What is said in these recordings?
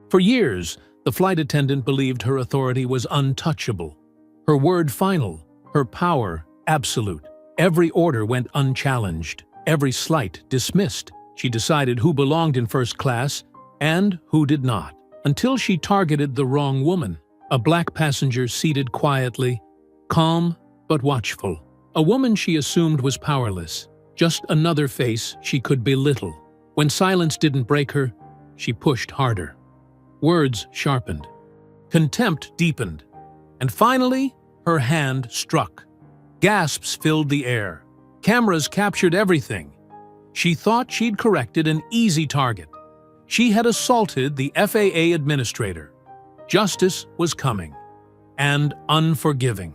For years, the flight attendant believed her authority was untouchable, her word final, her power absolute. Every order went unchallenged, every slight dismissed. She decided who belonged in first class and who did not, until she targeted the wrong woman, a black passenger seated quietly, calm but watchful. A woman she assumed was powerless, just another face she could belittle. When silence didn't break her, she pushed harder. Words sharpened. Contempt deepened. And finally, her hand struck. Gasps filled the air. Cameras captured everything. She thought she'd corrected an easy target. She had assaulted the FAA administrator. Justice was coming. And unforgiving.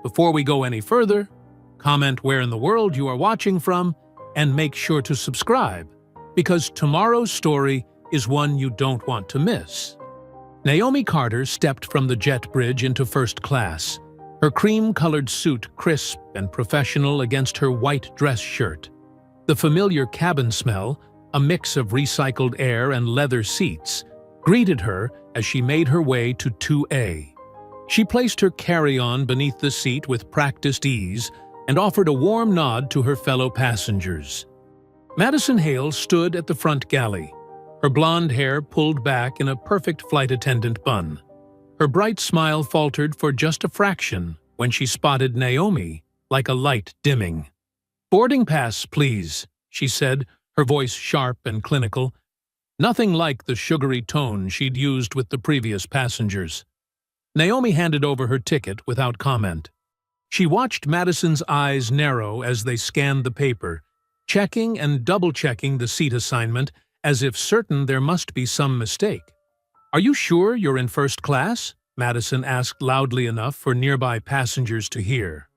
Before we go any further, comment where in the world you are watching from and make sure to subscribe, because tomorrow's story is one you don't want to miss. Naomi Carter stepped from the jet bridge into first class, her cream-colored suit crisp and professional against her white dress shirt. The familiar cabin smell, a mix of recycled air and leather seats, greeted her as she made her way to 2A. She placed her carry-on beneath the seat with practiced ease and offered a warm nod to her fellow passengers. Madison Hale stood at the front galley, her blonde hair pulled back in a perfect flight attendant bun. Her bright smile faltered for just a fraction when she spotted Naomi, like a light dimming. "Boarding pass, please," she said, her voice sharp and clinical, nothing like the sugary tone she'd used with the previous passengers. Naomi handed over her ticket without comment. She watched Madison's eyes narrow as they scanned the paper, checking and double-checking the seat assignment as if certain there must be some mistake. "Are you sure you're in first class?" Madison asked loudly enough for nearby passengers to hear.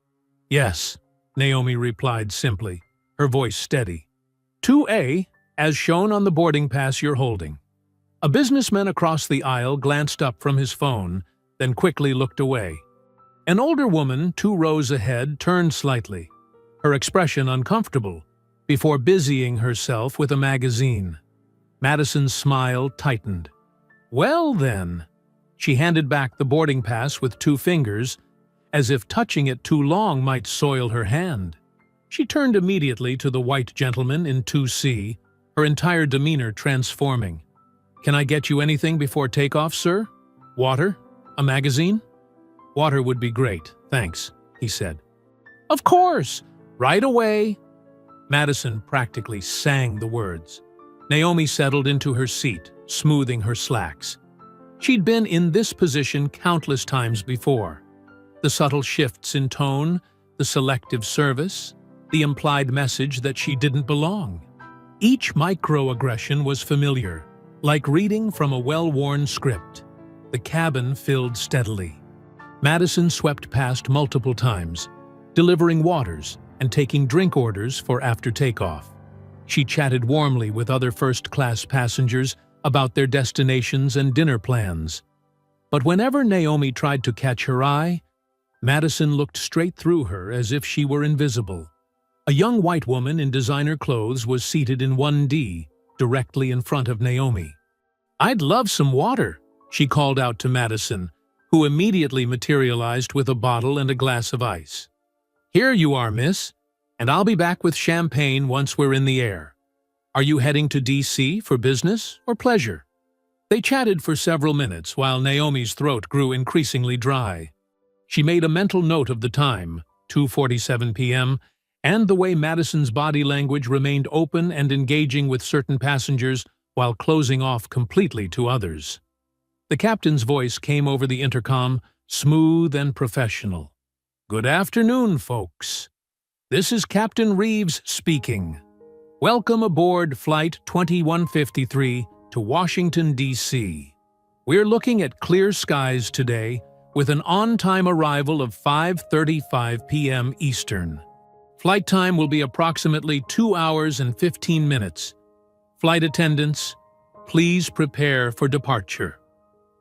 "Yes," Naomi replied simply, her voice steady. "2A, as shown on the boarding pass you're holding." A businessman across the aisle glanced up from his phone, then quickly looked away. An older woman, 2 rows ahead, turned slightly, her expression uncomfortable, before busying herself with a magazine. Madison's smile tightened. "Well then," she handed back the boarding pass with 2 fingers, as if touching it too long might soil her hand. She turned immediately to the white gentleman in 2C, her entire demeanor transforming. "Can I get you anything before takeoff, sir? Water? A magazine?" "Water would be great, thanks," he said. "Of course! Right away!" Madison practically sang the words. Naomi settled into her seat, smoothing her slacks. She'd been in this position countless times before. The subtle shifts in tone, the selective service, the implied message that she didn't belong. Each microaggression was familiar, like reading from a well-worn script. The cabin filled steadily. Madison swept past multiple times, delivering waters and taking drink orders for after takeoff. She chatted warmly with other first-class passengers about their destinations and dinner plans. But whenever Naomi tried to catch her eye, Madison looked straight through her as if she were invisible. A young white woman in designer clothes was seated in 1D, directly in front of Naomi. "I'd love some water," she called out to Madison, who immediately materialized with a bottle and a glass of ice. "Here you are, miss, and I'll be back with champagne once we're in the air. Are you heading to DC for business or pleasure?" They chatted for several minutes while Naomi's throat grew increasingly dry. She made a mental note of the time, 2:47 p.m., and the way Madison's body language remained open and engaging with certain passengers while closing off completely to others. The captain's voice came over the intercom, smooth and professional. "Good afternoon, folks. This is Captain Reeves speaking. Welcome aboard Flight 2153 to Washington, D.C. We're looking at clear skies today with an on-time arrival of 5:35 p.m. Eastern. Flight time will be approximately 2 hours and 15 minutes. Flight attendants, please prepare for departure."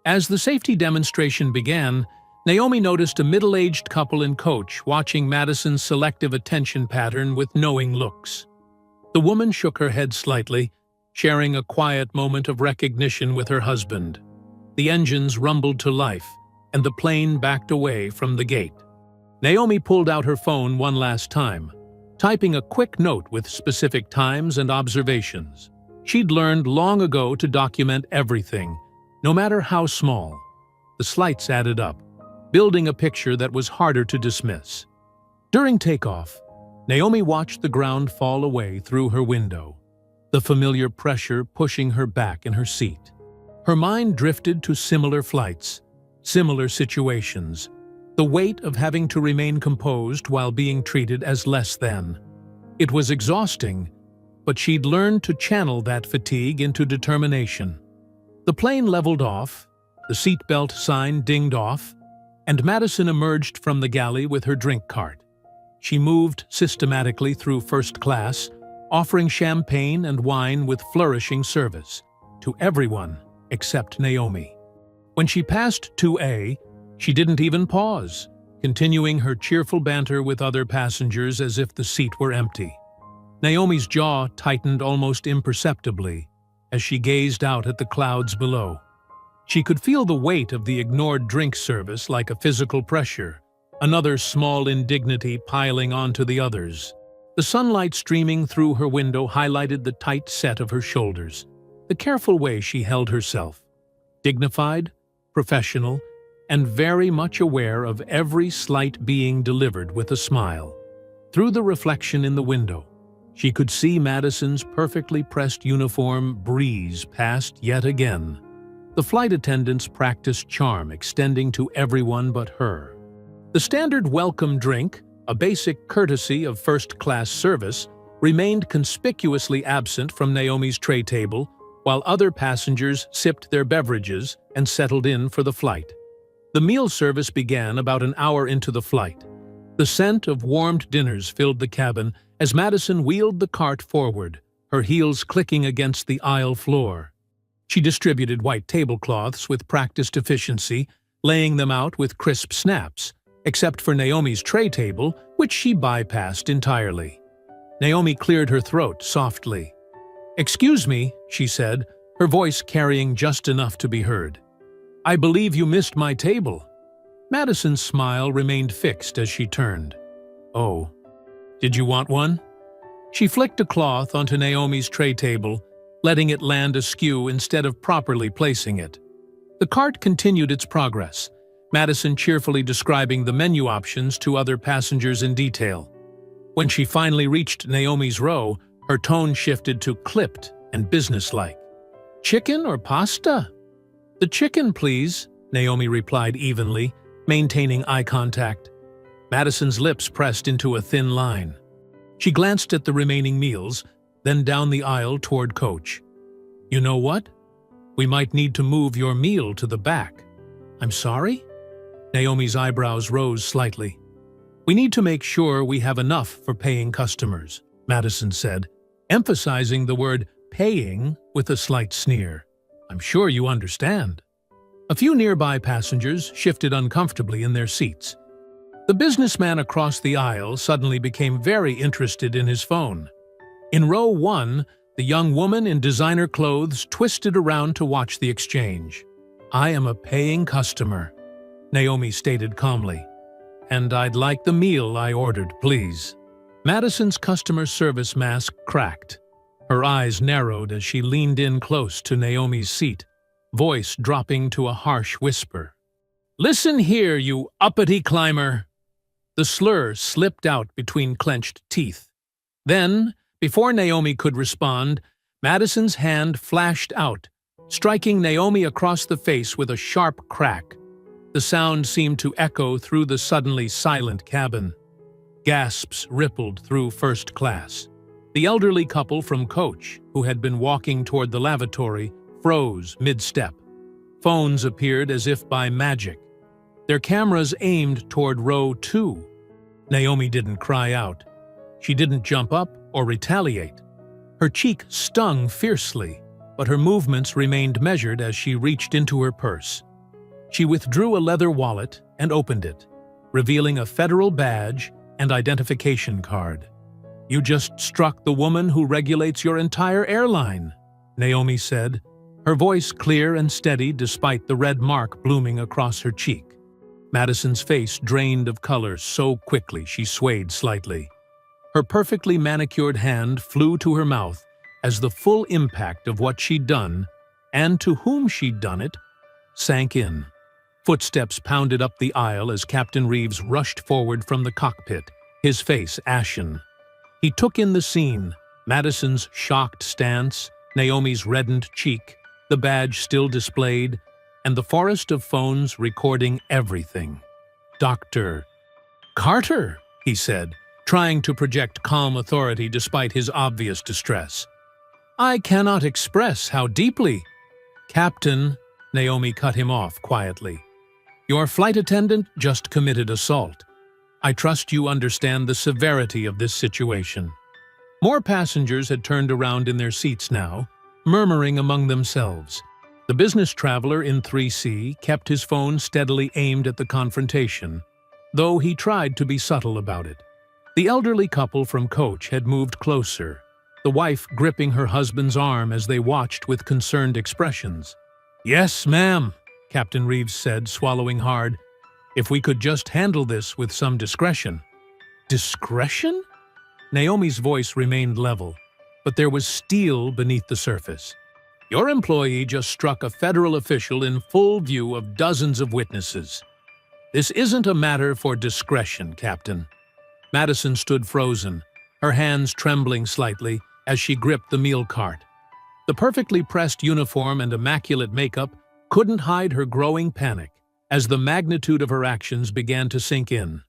As the safety demonstration began, Naomi noticed a middle-aged couple in coach watching Madison's selective attention pattern with knowing looks. The woman shook her head slightly, sharing a quiet moment of recognition with her husband. The engines rumbled to life, and the plane backed away from the gate. Naomi pulled out her phone one last time, typing a quick note with specific times and observations. She'd learned long ago to document everything, no matter how small. The slights added up, building a picture that was harder to dismiss. During takeoff, Naomi watched the ground fall away through her window, the familiar pressure pushing her back in her seat. Her mind drifted to similar flights, similar situations, the weight of having to remain composed while being treated as less than. It was exhausting, but she'd learned to channel that fatigue into determination. The plane leveled off, the seatbelt sign dinged off, and Madison emerged from the galley with her drink cart. She moved systematically through first class, offering champagne and wine with flourishing service to everyone except Naomi. When she passed 2A, she didn't even pause, continuing her cheerful banter with other passengers as if the seat were empty. Naomi's jaw tightened almost imperceptibly as she gazed out at the clouds below. She could feel the weight of the ignored drink service like a physical pressure, another small indignity piling onto the others. The sunlight streaming through her window highlighted the tight set of her shoulders, the careful way she held herself. Dignified, professional, and very much aware of every slight being delivered with a smile. Through the reflection in the window, she could see Madison's perfectly pressed uniform breeze past yet again, the flight attendant's practiced charm extending to everyone but her. The standard welcome drink, a basic courtesy of first-class service, remained conspicuously absent from Naomi's tray table, while other passengers sipped their beverages and settled in for the flight. The meal service began about an hour into the flight. The scent of warmed dinners filled the cabin as Madison wheeled the cart forward, her heels clicking against the aisle floor. She distributed white tablecloths with practiced efficiency, laying them out with crisp snaps, except for Naomi's tray table, which she bypassed entirely. Naomi cleared her throat softly. "Excuse me," she said, her voice carrying just enough to be heard. "I believe you missed my table." Madison's smile remained fixed as she turned. "Oh, did you want one?" She flicked a cloth onto Naomi's tray table, letting it land askew instead of properly placing it. The cart continued its progress, Madison cheerfully describing the menu options to other passengers in detail. When she finally reached Naomi's row, her tone shifted to clipped and businesslike. "Chicken or pasta?" "The chicken, please," Naomi replied evenly, maintaining eye contact. Madison's lips pressed into a thin line. She glanced at the remaining meals, then down the aisle toward Coach. "You know what? We might need to move your meal to the back." "I'm sorry?" Naomi's eyebrows rose slightly. "We need to make sure we have enough for paying customers," Madison said, emphasizing the word paying with a slight sneer. "I'm sure you understand." A few nearby passengers shifted uncomfortably in their seats. The businessman across the aisle suddenly became very interested in his phone. In row 1, the young woman in designer clothes twisted around to watch the exchange. "I am a paying customer," Naomi stated calmly. "And I'd like the meal I ordered, please." Madison's customer service mask cracked. Her eyes narrowed as she leaned in close to Naomi's seat, voice dropping to a harsh whisper. "Listen here, you uppity climber!" The slur slipped out between clenched teeth. Then, before Naomi could respond, Madison's hand flashed out, striking Naomi across the face with a sharp crack. The sound seemed to echo through the suddenly silent cabin. Gasps rippled through first class. The elderly couple from Coach, who had been walking toward the lavatory, froze mid-step. Phones appeared as if by magic, their cameras aimed toward row 2. Naomi didn't cry out. She didn't jump up or retaliate. Her cheek stung fiercely, but her movements remained measured as she reached into her purse. She withdrew a leather wallet and opened it, revealing a federal badge and identification card. "You just struck the woman who regulates your entire airline," Naomi said, her voice clear and steady despite the red mark blooming across her cheek. Madison's face drained of color so quickly she swayed slightly. Her perfectly manicured hand flew to her mouth as the full impact of what she'd done, and to whom she'd done it, sank in. Footsteps pounded up the aisle as Captain Reeves rushed forward from the cockpit, his face ashen. He took in the scene, Madison's shocked stance, Naomi's reddened cheek, the badge still displayed, and the forest of phones recording everything. "Dr. Carter," he said, trying to project calm authority despite his obvious distress. "I cannot express how deeply—" "Captain," Naomi cut him off quietly. "Your flight attendant just committed assault. I trust you understand the severity of this situation." More passengers had turned around in their seats now, murmuring among themselves. The business traveler in 3C kept his phone steadily aimed at the confrontation, though he tried to be subtle about it. The elderly couple from coach had moved closer, the wife gripping her husband's arm as they watched with concerned expressions. "Yes, ma'am," Captain Reeves said, swallowing hard. "If we could just handle this with some discretion." "Discretion?" Naomi's voice remained level, but there was steel beneath the surface. "Your employee just struck a federal official in full view of dozens of witnesses. This isn't a matter for discretion, Captain." Madison stood frozen, her hands trembling slightly as she gripped the meal cart. The perfectly pressed uniform and immaculate makeup couldn't hide her growing panic as the magnitude of her actions began to sink in.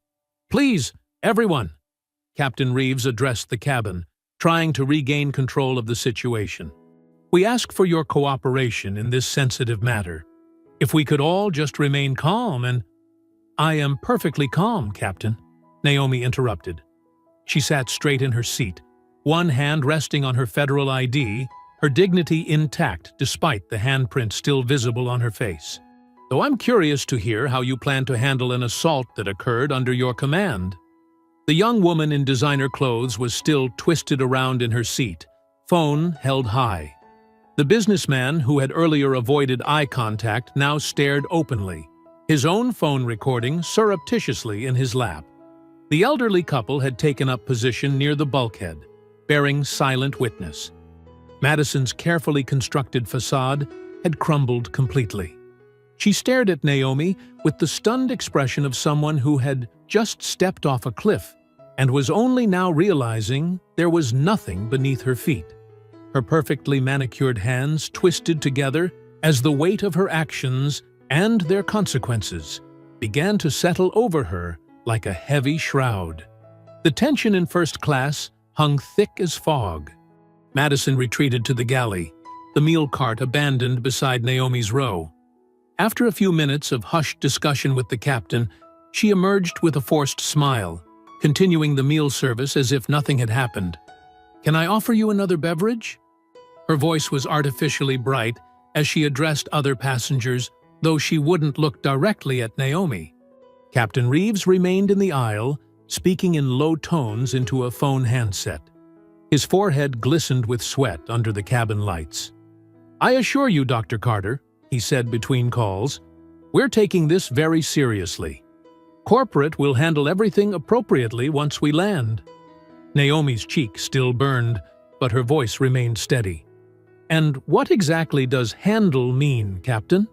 "Please, everyone," Captain Reeves addressed the cabin, trying to regain control of the situation. "We ask for your cooperation in this sensitive matter. If we could all just remain calm and—" "I am perfectly calm, Captain," Naomi interrupted. She sat straight in her seat, one hand resting on her federal ID, her dignity intact despite the handprint still visible on her face. "Though I'm curious to hear how you plan to handle an assault that occurred under your command." The young woman in designer clothes was still twisted around in her seat, phone held high. The businessman, who had earlier avoided eye contact, now stared openly, his own phone recording surreptitiously in his lap. The elderly couple had taken up position near the bulkhead, bearing silent witness. Madison's carefully constructed facade had crumbled completely. She stared at Naomi with the stunned expression of someone who had just stepped off a cliff and was only now realizing there was nothing beneath her feet. Her perfectly manicured hands twisted together as the weight of her actions and their consequences began to settle over her like a heavy shroud. The tension in first class hung thick as fog. Madison retreated to the galley, the meal cart abandoned beside Naomi's row. After a few minutes of hushed discussion with the captain, she emerged with a forced smile, continuing the meal service as if nothing had happened. "Can I offer you another beverage?" Her voice was artificially bright as she addressed other passengers, though she wouldn't look directly at Naomi. Captain Reeves remained in the aisle, speaking in low tones into a phone handset. His forehead glistened with sweat under the cabin lights. "I assure you, Dr. Carter," he said between calls, "we're taking this very seriously. Corporate will handle everything appropriately once we land." Naomi's cheek still burned, but her voice remained steady. "And what exactly does handle mean, Captain?"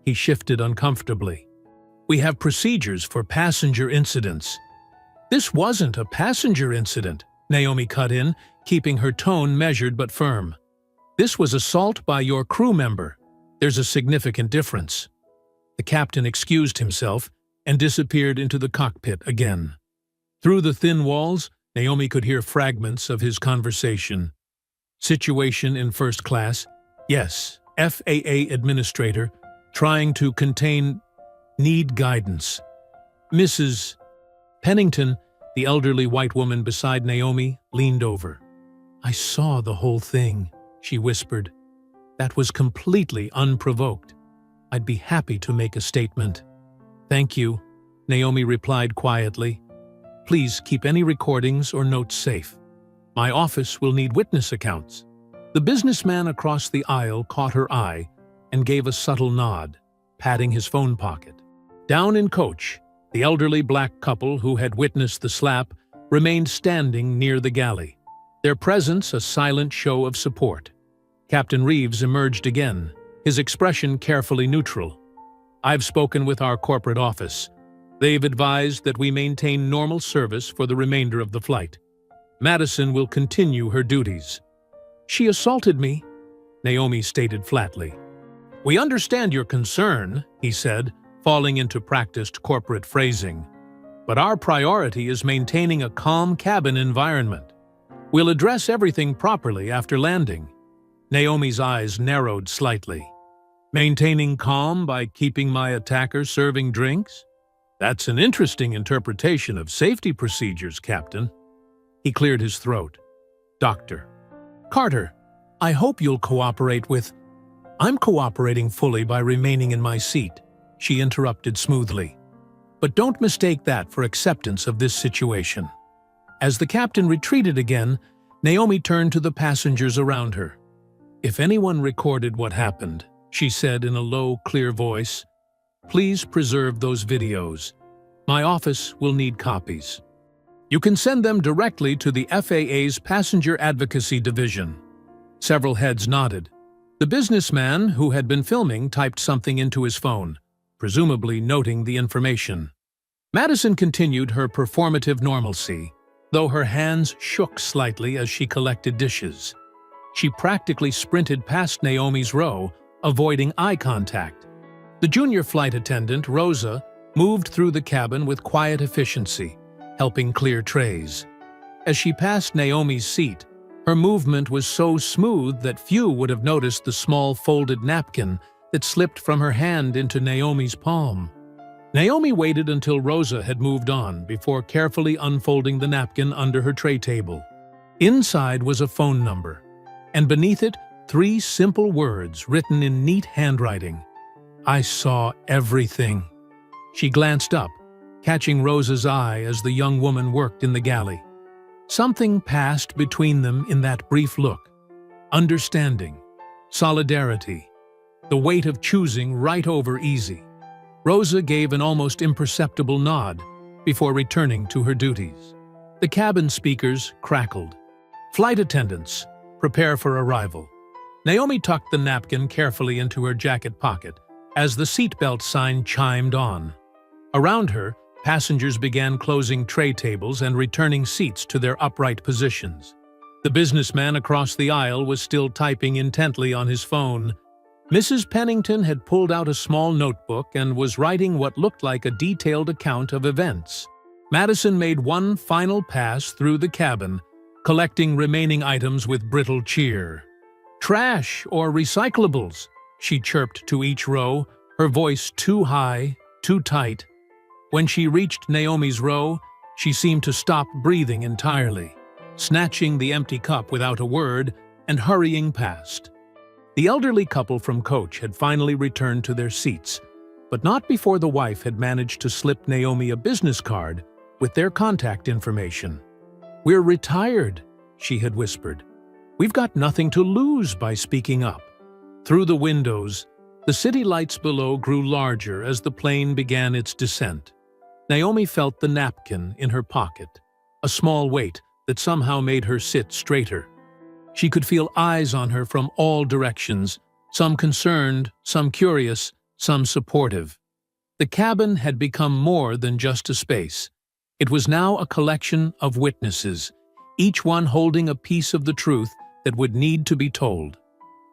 He shifted uncomfortably. "We have procedures for passenger incidents." "This wasn't a passenger incident," Naomi cut in, keeping her tone measured but firm. "This was assault by your crew member. There's a significant difference." The captain excused himself and disappeared into the cockpit again. Through the thin walls, Naomi could hear fragments of his conversation. "Situation in first class. Yes, FAA administrator. Trying to contain. Need guidance. Mrs. Pennington," the elderly white woman beside Naomi, leaned over. "I saw the whole thing," she whispered. "That was completely unprovoked. I'd be happy to make a statement." "Thank you," Naomi replied quietly. "Please keep any recordings or notes safe. My office will need witness accounts." The businessman across the aisle caught her eye and gave a subtle nod, patting his phone pocket. Down in coach, the elderly black couple who had witnessed the slap remained standing near the galley, their presence a silent show of support. Captain Reeves emerged again, his expression carefully neutral. "I've spoken with our corporate office. They've advised that we maintain normal service for the remainder of the flight. Madison will continue her duties." "She assaulted me," Naomi stated flatly. "We understand your concern," he said, falling into practiced corporate phrasing. "But our priority is maintaining a calm cabin environment. We'll address everything properly after landing." Naomi's eyes narrowed slightly. "Maintaining calm by keeping my attacker serving drinks? That's an interesting interpretation of safety procedures, Captain." He cleared his throat. "Doctor." "Carter, I hope you'll cooperate with—" "I'm cooperating fully by remaining in my seat," she interrupted smoothly. "But don't mistake that for acceptance of this situation." As the captain retreated again, Naomi turned to the passengers around her. "If anyone recorded what happened," she said in a low, clear voice, "please preserve those videos. My office will need copies. You can send them directly to the FAA's Passenger Advocacy Division." Several heads nodded. The businessman who had been filming typed something into his phone, presumably noting the information. Madison continued her performative normalcy, though her hands shook slightly as she collected dishes. She practically sprinted past Naomi's row, avoiding eye contact. The junior flight attendant, Rosa, moved through the cabin with quiet efficiency, helping clear trays. As she passed Naomi's seat, her movement was so smooth that few would have noticed the small folded napkin that slipped from her hand into Naomi's palm. Naomi waited until Rosa had moved on before carefully unfolding the napkin under her tray table. Inside was a phone number, and beneath it, 3 simple words written in neat handwriting. "I saw everything." She glanced up, catching Rosa's eye as the young woman worked in the galley. Something passed between them in that brief look. Understanding, solidarity, the weight of choosing right over easy. Rosa gave an almost imperceptible nod before returning to her duties. The cabin speakers crackled. "Flight attendants, prepare for arrival." Naomi tucked the napkin carefully into her jacket pocket as the seatbelt sign chimed on. Around her, passengers began closing tray tables and returning seats to their upright positions. The businessman across the aisle was still typing intently on his phone. Mrs. Pennington had pulled out a small notebook and was writing what looked like a detailed account of events. Madison made one final pass through the cabin, collecting remaining items with brittle cheer. "Trash or recyclables," she chirped to each row, her voice too high, too tight. When she reached Naomi's row, she seemed to stop breathing entirely, snatching the empty cup without a word and hurrying past. The elderly couple from coach had finally returned to their seats, but not before the wife had managed to slip Naomi a business card with their contact information. "We're retired," she had whispered. "We've got nothing to lose by speaking up." Through the windows, the city lights below grew larger as the plane began its descent. Naomi felt the napkin in her pocket, a small weight that somehow made her sit straighter. She could feel eyes on her from all directions, some concerned, some curious, some supportive. The cabin had become more than just a space. It was now a collection of witnesses, each one holding a piece of the truth that would need to be told.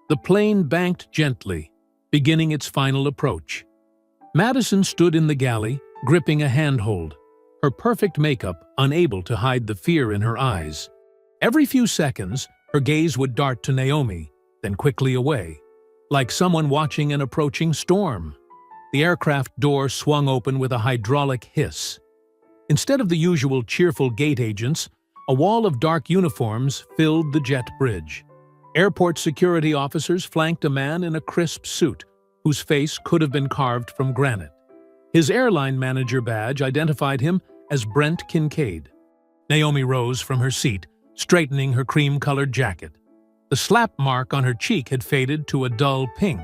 The plane banked gently, beginning its final approach. Madison stood in the galley, gripping a handhold, her perfect makeup unable to hide the fear in her eyes. Every few seconds, her gaze would dart to Naomi, then quickly away, like someone watching an approaching storm. The aircraft door swung open with a hydraulic hiss. Instead of the usual cheerful gate agents, a wall of dark uniforms filled the jet bridge. Airport security officers flanked a man in a crisp suit, whose face could have been carved from granite. His airline manager badge identified him as Brent Kincaid. Naomi rose from her seat, straightening her cream-colored jacket. The slap mark on her cheek had faded to a dull pink,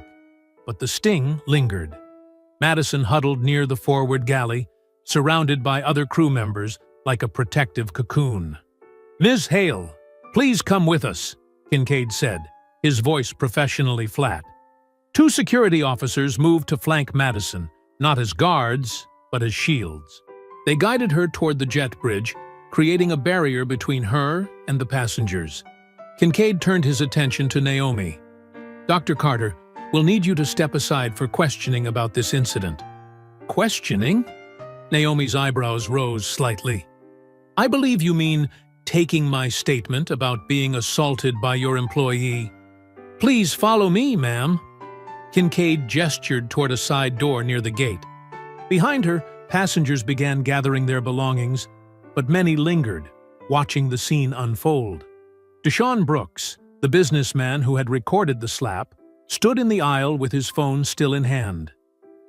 but the sting lingered. Madison huddled near the forward galley, surrounded by other crew members like a protective cocoon. "Ms. Hale, please come with us," Kincaid said, his voice professionally flat. Two security officers moved to flank Madison, not as guards, but as shields. They guided her toward the jet bridge, creating a barrier between her and the passengers. Kincaid turned his attention to Naomi. "Dr. Carter, we'll need you to step aside for questioning about this incident." "Questioning?" Naomi's eyebrows rose slightly. "I believe you mean taking my statement about being assaulted by your employee. Please follow me, ma'am." Kincaid gestured toward a side door near the gate. Behind her, passengers began gathering their belongings, but many lingered, watching the scene unfold. Deshaun Brooks, the businessman who had recorded the slap, stood in the aisle with his phone still in hand.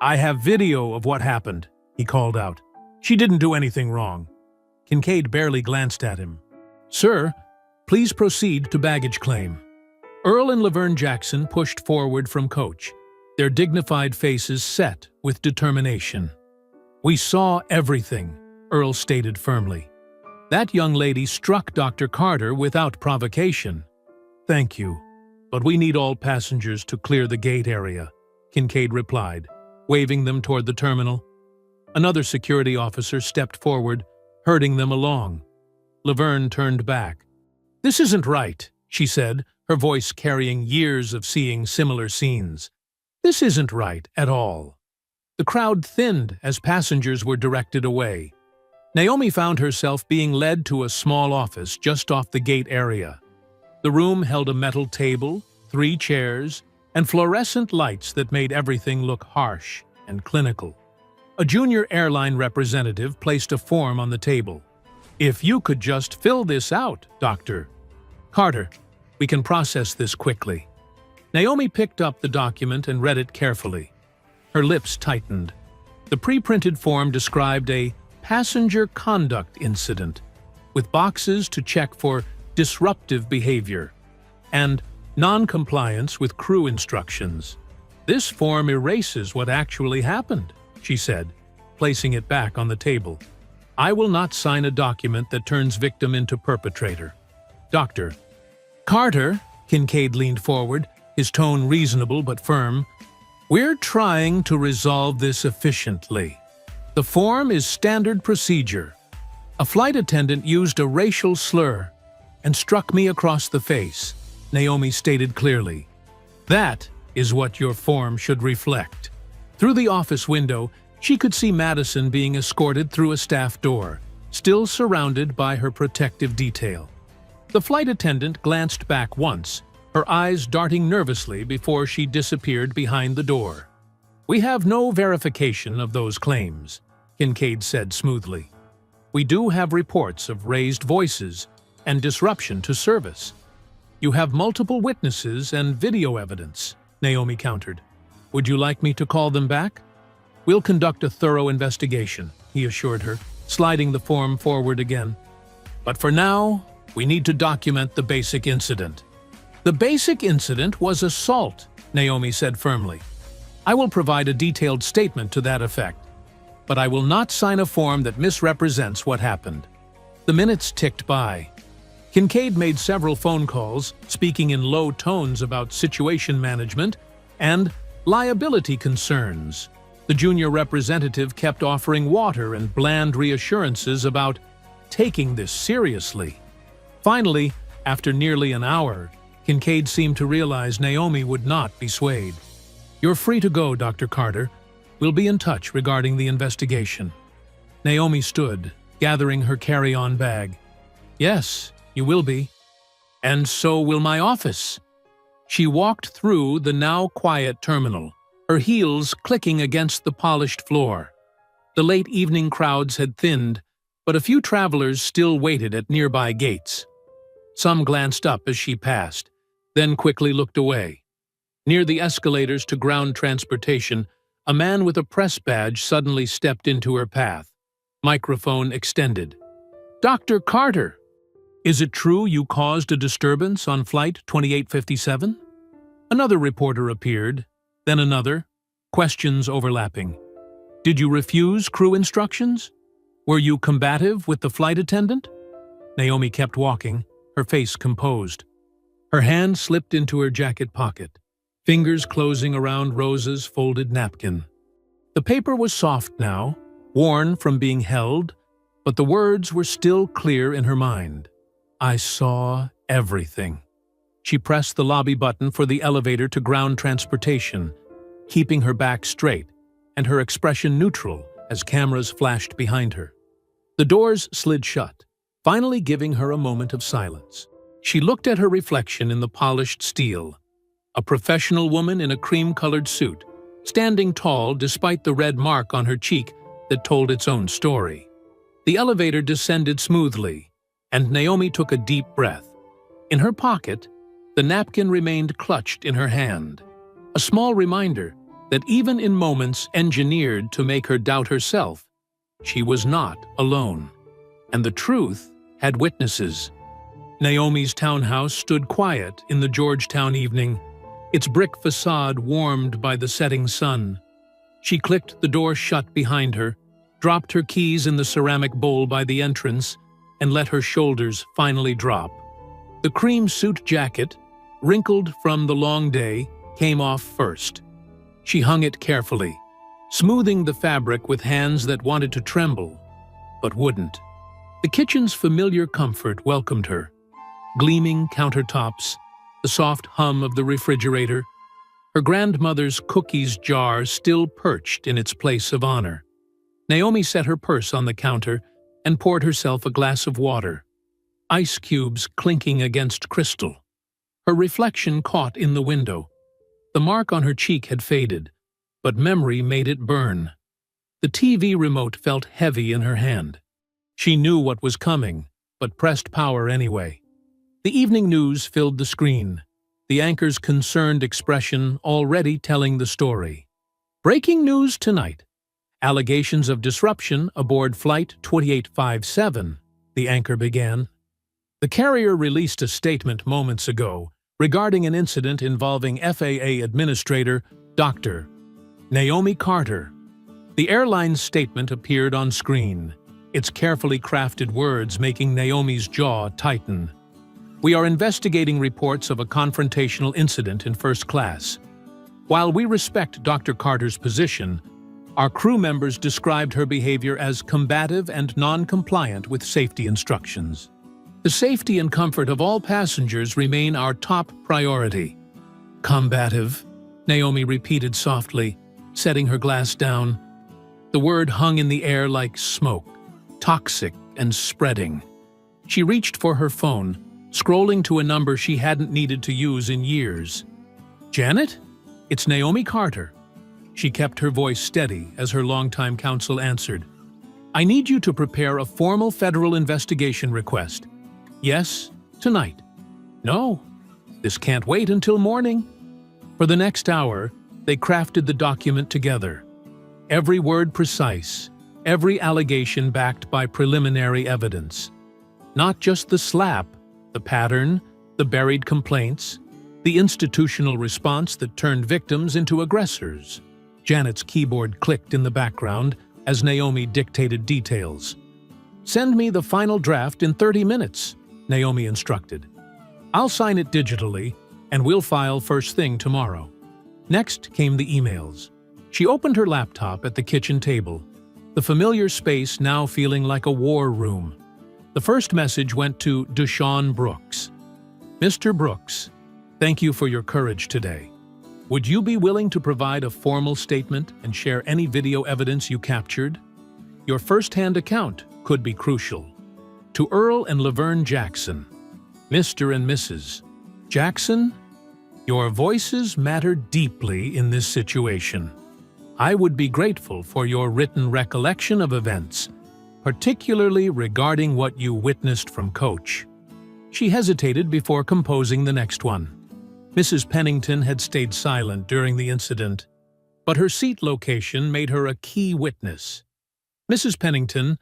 "I have video of what happened," he called out. "She didn't do anything wrong." Kincaid barely glanced at him. "Sir, please proceed to baggage claim." Earl and Laverne Jackson pushed forward from coach, their dignified faces set with determination. "We saw everything," Earl stated firmly. "That young lady struck Dr. Carter without provocation." "Thank you, but we need all passengers to clear the gate area," Kincaid replied, waving them toward the terminal. Another security officer stepped forward, herding them along. Laverne turned back. "This isn't right," she said, her voice carrying years of seeing similar scenes. "This isn't right at all." The crowd thinned as passengers were directed away. Naomi found herself being led to a small office just off the gate area. The room held a metal table, 3 chairs, and fluorescent lights that made everything look harsh and clinical. A junior airline representative placed a form on the table. "If you could just fill this out, Dr. Carter, we can process this quickly." Naomi picked up the document and read it carefully. Her lips tightened. The pre-printed form described a passenger conduct incident, with boxes to check for disruptive behavior and non-compliance with crew instructions. "This form erases what actually happened," she said, placing it back on the table. "I will not sign a document that turns victim into perpetrator." "Dr. Carter," Kincaid leaned forward, his tone reasonable but firm, "we're trying to resolve this efficiently. The form is standard procedure. A flight attendant used a racial slur and struck me across the face," Naomi stated clearly. "That is what your form should reflect." Through the office window, she could see Madison being escorted through a staff door, still surrounded by her protective detail. The flight attendant glanced back once, her eyes darting nervously before she disappeared behind the door. "We have no verification of those claims," Kincaid said smoothly. "We do have reports of raised voices and disruption to service." "You have multiple witnesses and video evidence," Naomi countered. "Would you like me to call them back?" "We'll conduct a thorough investigation," he assured her, sliding the form forward again. "But for now, we need to document the basic incident." "The basic incident was assault," Naomi said firmly. "I will provide a detailed statement to that effect, but I will not sign a form that misrepresents what happened." The minutes ticked by. Kincaid made several phone calls, speaking in low tones about situation management and liability concerns. The junior representative kept offering water and bland reassurances about taking this seriously. Finally, after nearly an hour, Kincaid seemed to realize Naomi would not be swayed. "You're free to go, Dr. Carter. We'll be in touch regarding the investigation." Naomi stood, gathering her carry-on bag. "Yes, you will be. And so will my office." She walked through the now quiet terminal, her heels clicking against the polished floor. The late evening crowds had thinned, but a few travelers still waited at nearby gates. Some glanced up as she passed, then quickly looked away. Near the escalators to ground transportation, a man with a press badge suddenly stepped into her path. Microphone extended. "Dr. Carter!" Is it true you caused a disturbance on Flight 2857? Another reporter appeared, then another, questions overlapping. Did you refuse crew instructions? Were you combative with the flight attendant? Naomi kept walking, her face composed. Her hand slipped into her jacket pocket, fingers closing around Rose's folded napkin. The paper was soft now, worn from being held, but the words were still clear in her mind. I saw everything. She pressed the lobby button for the elevator to ground transportation, keeping her back straight and her expression neutral as cameras flashed behind her. The doors slid shut, finally giving her a moment of silence. She looked at her reflection in the polished steel, a professional woman in a cream-colored suit, standing tall despite the red mark on her cheek that told its own story. The elevator descended smoothly, and Naomi took a deep breath. In her pocket, the napkin remained clutched in her hand, a small reminder that even in moments engineered to make her doubt herself, she was not alone, and the truth had witnesses. Naomi's townhouse stood quiet in the Georgetown evening, its brick facade warmed by the setting sun. She clicked the door shut behind her, dropped her keys in the ceramic bowl by the entrance, and let her shoulders finally drop. The cream suit jacket, wrinkled from the long day, came off first. She hung it carefully, smoothing the fabric with hands that wanted to tremble, but wouldn't. The kitchen's familiar comfort welcomed her. Gleaming countertops, the soft hum of the refrigerator, her grandmother's cookies jar still perched in its place of honor. Naomi set her purse on the counter and poured herself a glass of water, ice cubes clinking against crystal. Her reflection caught in the window. The mark on her cheek had faded, but memory made it burn. The TV remote felt heavy in her hand. She knew what was coming, but pressed power anyway. The evening news filled the screen, the anchor's concerned expression already telling the story. Breaking news tonight. Allegations of disruption aboard Flight 2857, the anchor began. The carrier released a statement moments ago regarding an incident involving FAA Administrator Dr. Naomi Carter. The airline's statement appeared on screen, its carefully crafted words making Naomi's jaw tighten. We are investigating reports of a confrontational incident in first class. While we respect Dr. Carter's position, our crew members described her behavior as combative and non-compliant with safety instructions. The safety and comfort of all passengers remain our top priority. Combative, Naomi repeated softly, setting her glass down. The word hung in the air like smoke, toxic and spreading. She reached for her phone, scrolling to a number she hadn't needed to use in years. Janet? It's Naomi Carter. She kept her voice steady as her longtime counsel answered. I need you to prepare a formal federal investigation request. Yes, tonight. No, this can't wait until morning. For the next hour, they crafted the document together. Every word precise, every allegation backed by preliminary evidence. Not just the slap, the pattern, the buried complaints, the institutional response that turned victims into aggressors. Janet's keyboard clicked in the background as Naomi dictated details. Send me the final draft in 30 minutes, Naomi instructed. I'll sign it digitally, and we'll file first thing tomorrow. Next came the emails. She opened her laptop at the kitchen table, the familiar space now feeling like a war room. The first message went to Deshaun Brooks. Mr. Brooks, thank you for your courage today. Would you be willing to provide a formal statement and share any video evidence you captured? Your first-hand account could be crucial. To Earl and Laverne Jackson, Mr. and Mrs. Jackson, your voices matter deeply in this situation. I would be grateful for your written recollection of events, particularly regarding what you witnessed from Coach. She hesitated before composing the next one. Mrs. Pennington had stayed silent during the incident, but her seat location made her a key witness. Mrs. Pennington,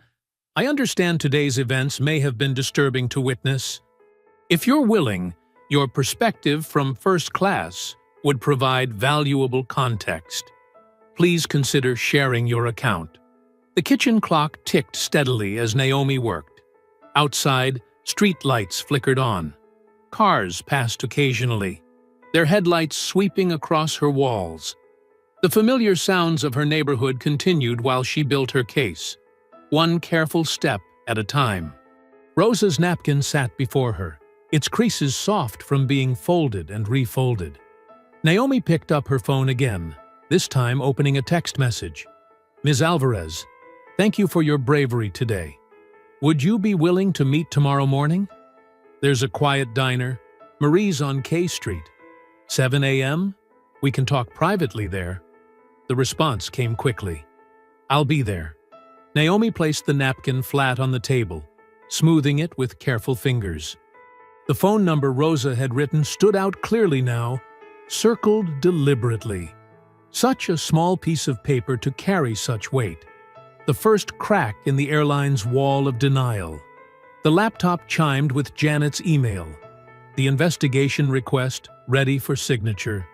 I understand today's events may have been disturbing to witness. If you're willing, your perspective from first class would provide valuable context. Please consider sharing your account. The kitchen clock ticked steadily as Naomi worked. Outside, street lights flickered on. Cars passed occasionally, their headlights sweeping across her walls. The familiar sounds of her neighborhood continued while she built her case, one careful step at a time. Rosa's napkin sat before her, its creases soft from being folded and refolded. Naomi picked up her phone again, this time opening a text message. Ms. Alvarez, thank you for your bravery today. Would you be willing to meet tomorrow morning? There's a quiet diner, Marie's on K Street. 7 a.m.? We can talk privately there. The response came quickly. I'll be there. Naomi placed the napkin flat on the table, smoothing it with careful fingers. The phone number Rosa had written stood out clearly now, circled deliberately. Such a small piece of paper to carry such weight. The first crack in the airline's wall of denial. The laptop chimed with Janet's email. The investigation request ready for signature.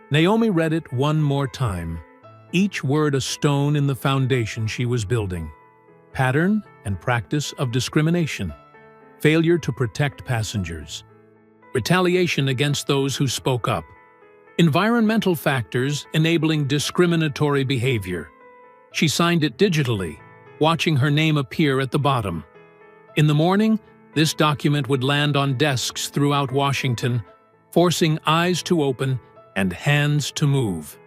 Naomi read it one more time, each word a stone in the foundation she was building. Pattern and practice of discrimination. Failure to protect passengers. Retaliation against those who spoke up. Environmental factors enabling discriminatory behavior. She signed it digitally, watching her name appear at the bottom. In the morning, this document would land on desks throughout Washington, forcing eyes to open and hands to move.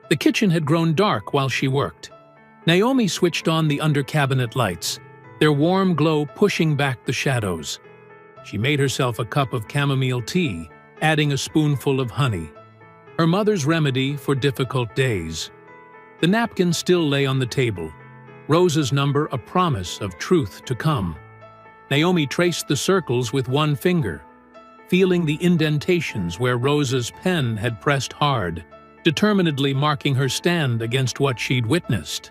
The kitchen had grown dark while she worked. Naomi switched on the under-cabinet lights, their warm glow pushing back the shadows. She made herself a cup of chamomile tea, adding a spoonful of honey. Her mother's remedy for difficult days. The napkin still lay on the table, Rosa's number a promise of truth to come. Naomi traced the circles with one finger, feeling the indentations where Rosa's pen had pressed hard, determinedly marking her stand against what she'd witnessed.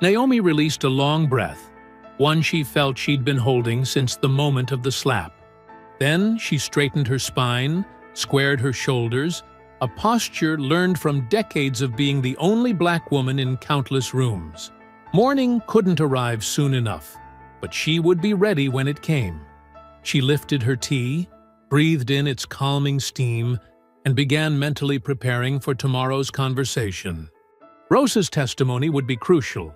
Naomi released a long breath, one she felt she'd been holding since the moment of the slap. Then she straightened her spine, squared her shoulders, a posture learned from decades of being the only black woman in countless rooms. Morning couldn't arrive soon enough, but she would be ready when it came. She lifted her tea, breathed in its calming steam, and began mentally preparing for tomorrow's conversation. Rosa's testimony would be crucial,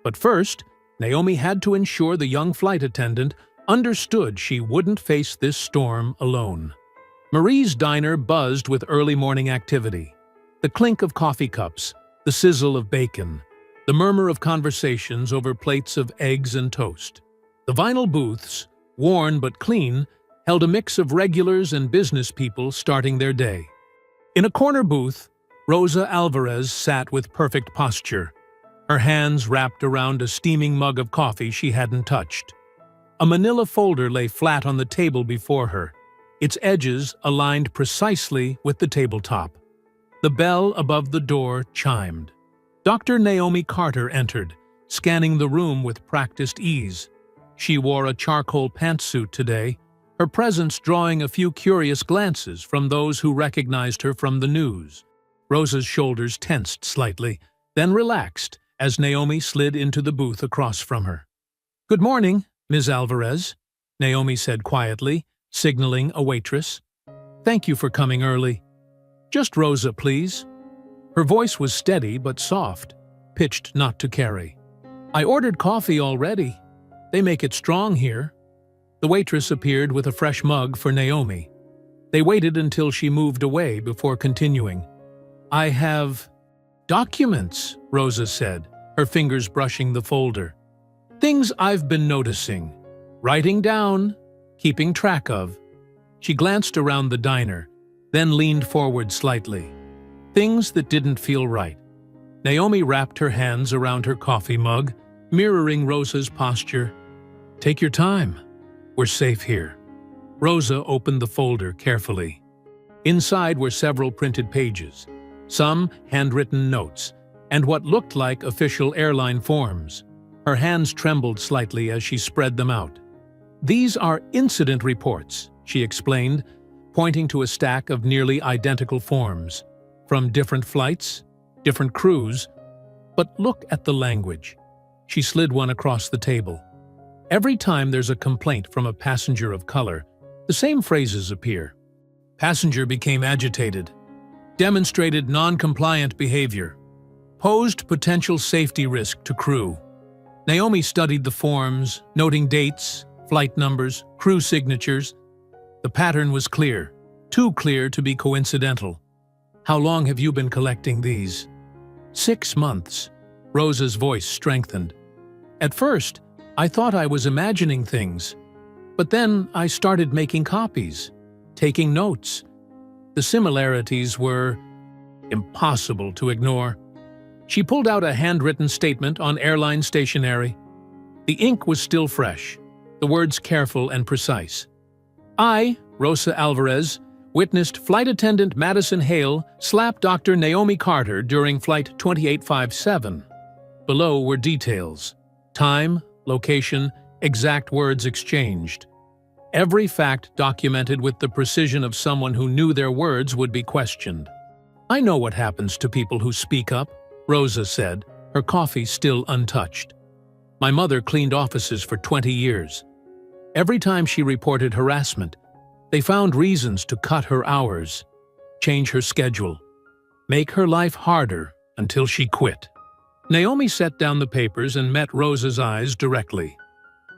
but first, Naomi had to ensure the young flight attendant understood she wouldn't face this storm alone. Marie's diner buzzed with early morning activity. The clink of coffee cups, the sizzle of bacon, the murmur of conversations over plates of eggs and toast. The vinyl booths, worn but clean, held a mix of regulars and business people starting their day. In a corner booth, Rosa Alvarez sat with perfect posture, her hands wrapped around a steaming mug of coffee she hadn't touched. A manila folder lay flat on the table before her, its edges aligned precisely with the tabletop. The bell above the door chimed. Dr. Naomi Carter entered, scanning the room with practiced ease. She wore a charcoal pantsuit today, her presence drawing a few curious glances from those who recognized her from the news. Rosa's shoulders tensed slightly, then relaxed as Naomi slid into the booth across from her. "Good morning, Ms. Alvarez," Naomi said quietly, signaling a waitress. "Thank you for coming early. Just Rosa, please." Her voice was steady but soft, pitched not to carry. "I ordered coffee already. They make it strong here." The waitress appeared with a fresh mug for Naomi. They waited until she moved away before continuing. "I have documents," Rosa said, her fingers brushing the folder. "Things I've been noticing, writing down, keeping track of." She glanced around the diner, then leaned forward slightly. Things that didn't feel right. Naomi wrapped her hands around her coffee mug, mirroring Rosa's posture. "Take your time. We're safe here." Rosa opened the folder carefully. Inside were several printed pages, some handwritten notes, and what looked like official airline forms. Her hands trembled slightly as she spread them out. "These are incident reports," she explained, pointing to a stack of nearly identical forms, from different flights, different crews. "But look at the language." She slid one across the table. "Every time there's a complaint from a passenger of color, the same phrases appear. Passenger became agitated, demonstrated non-compliant behavior, posed potential safety risk to crew." Naomi studied the forms, noting dates, flight numbers, crew signatures. The pattern was clear, too clear to be coincidental. "How long have you been collecting these?" 6 months. Rosa's voice strengthened. "At first, I thought I was imagining things, but then I started making copies, taking notes. The similarities were impossible to ignore." She pulled out a handwritten statement on airline stationery. The ink was still fresh, the words careful and precise. "I, Rosa Alvarez, witnessed Flight Attendant Madison Hale slap Dr. Naomi Carter during Flight 2857. Below were details: time, location, exact words exchanged. Every fact documented with the precision of someone who knew their words would be questioned. "I know what happens to people who speak up," Rosa said, her coffee still untouched. "My mother cleaned offices for 20 years. Every time she reported harassment, they found reasons to cut her hours, change her schedule, make her life harder until she quit." Naomi set down the papers and met Rosa's eyes directly.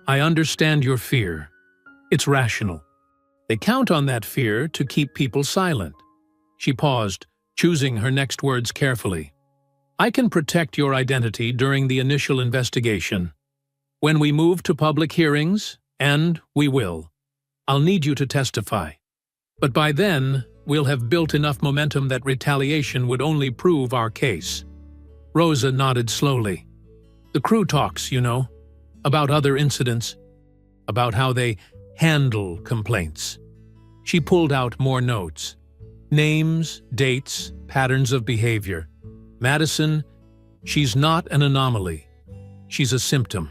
"I understand your fear. It's rational. They count on that fear to keep people silent." She paused, choosing her next words carefully. "I can protect your identity during the initial investigation. When we move to public hearings, and we will, I'll need you to testify. But by then, we'll have built enough momentum that retaliation would only prove our case." Rosa nodded slowly. "The crew talks, you know, about other incidents, about how they handle complaints." She pulled out more notes. Names, dates, patterns of behavior. "Madison, she's not an anomaly. She's a symptom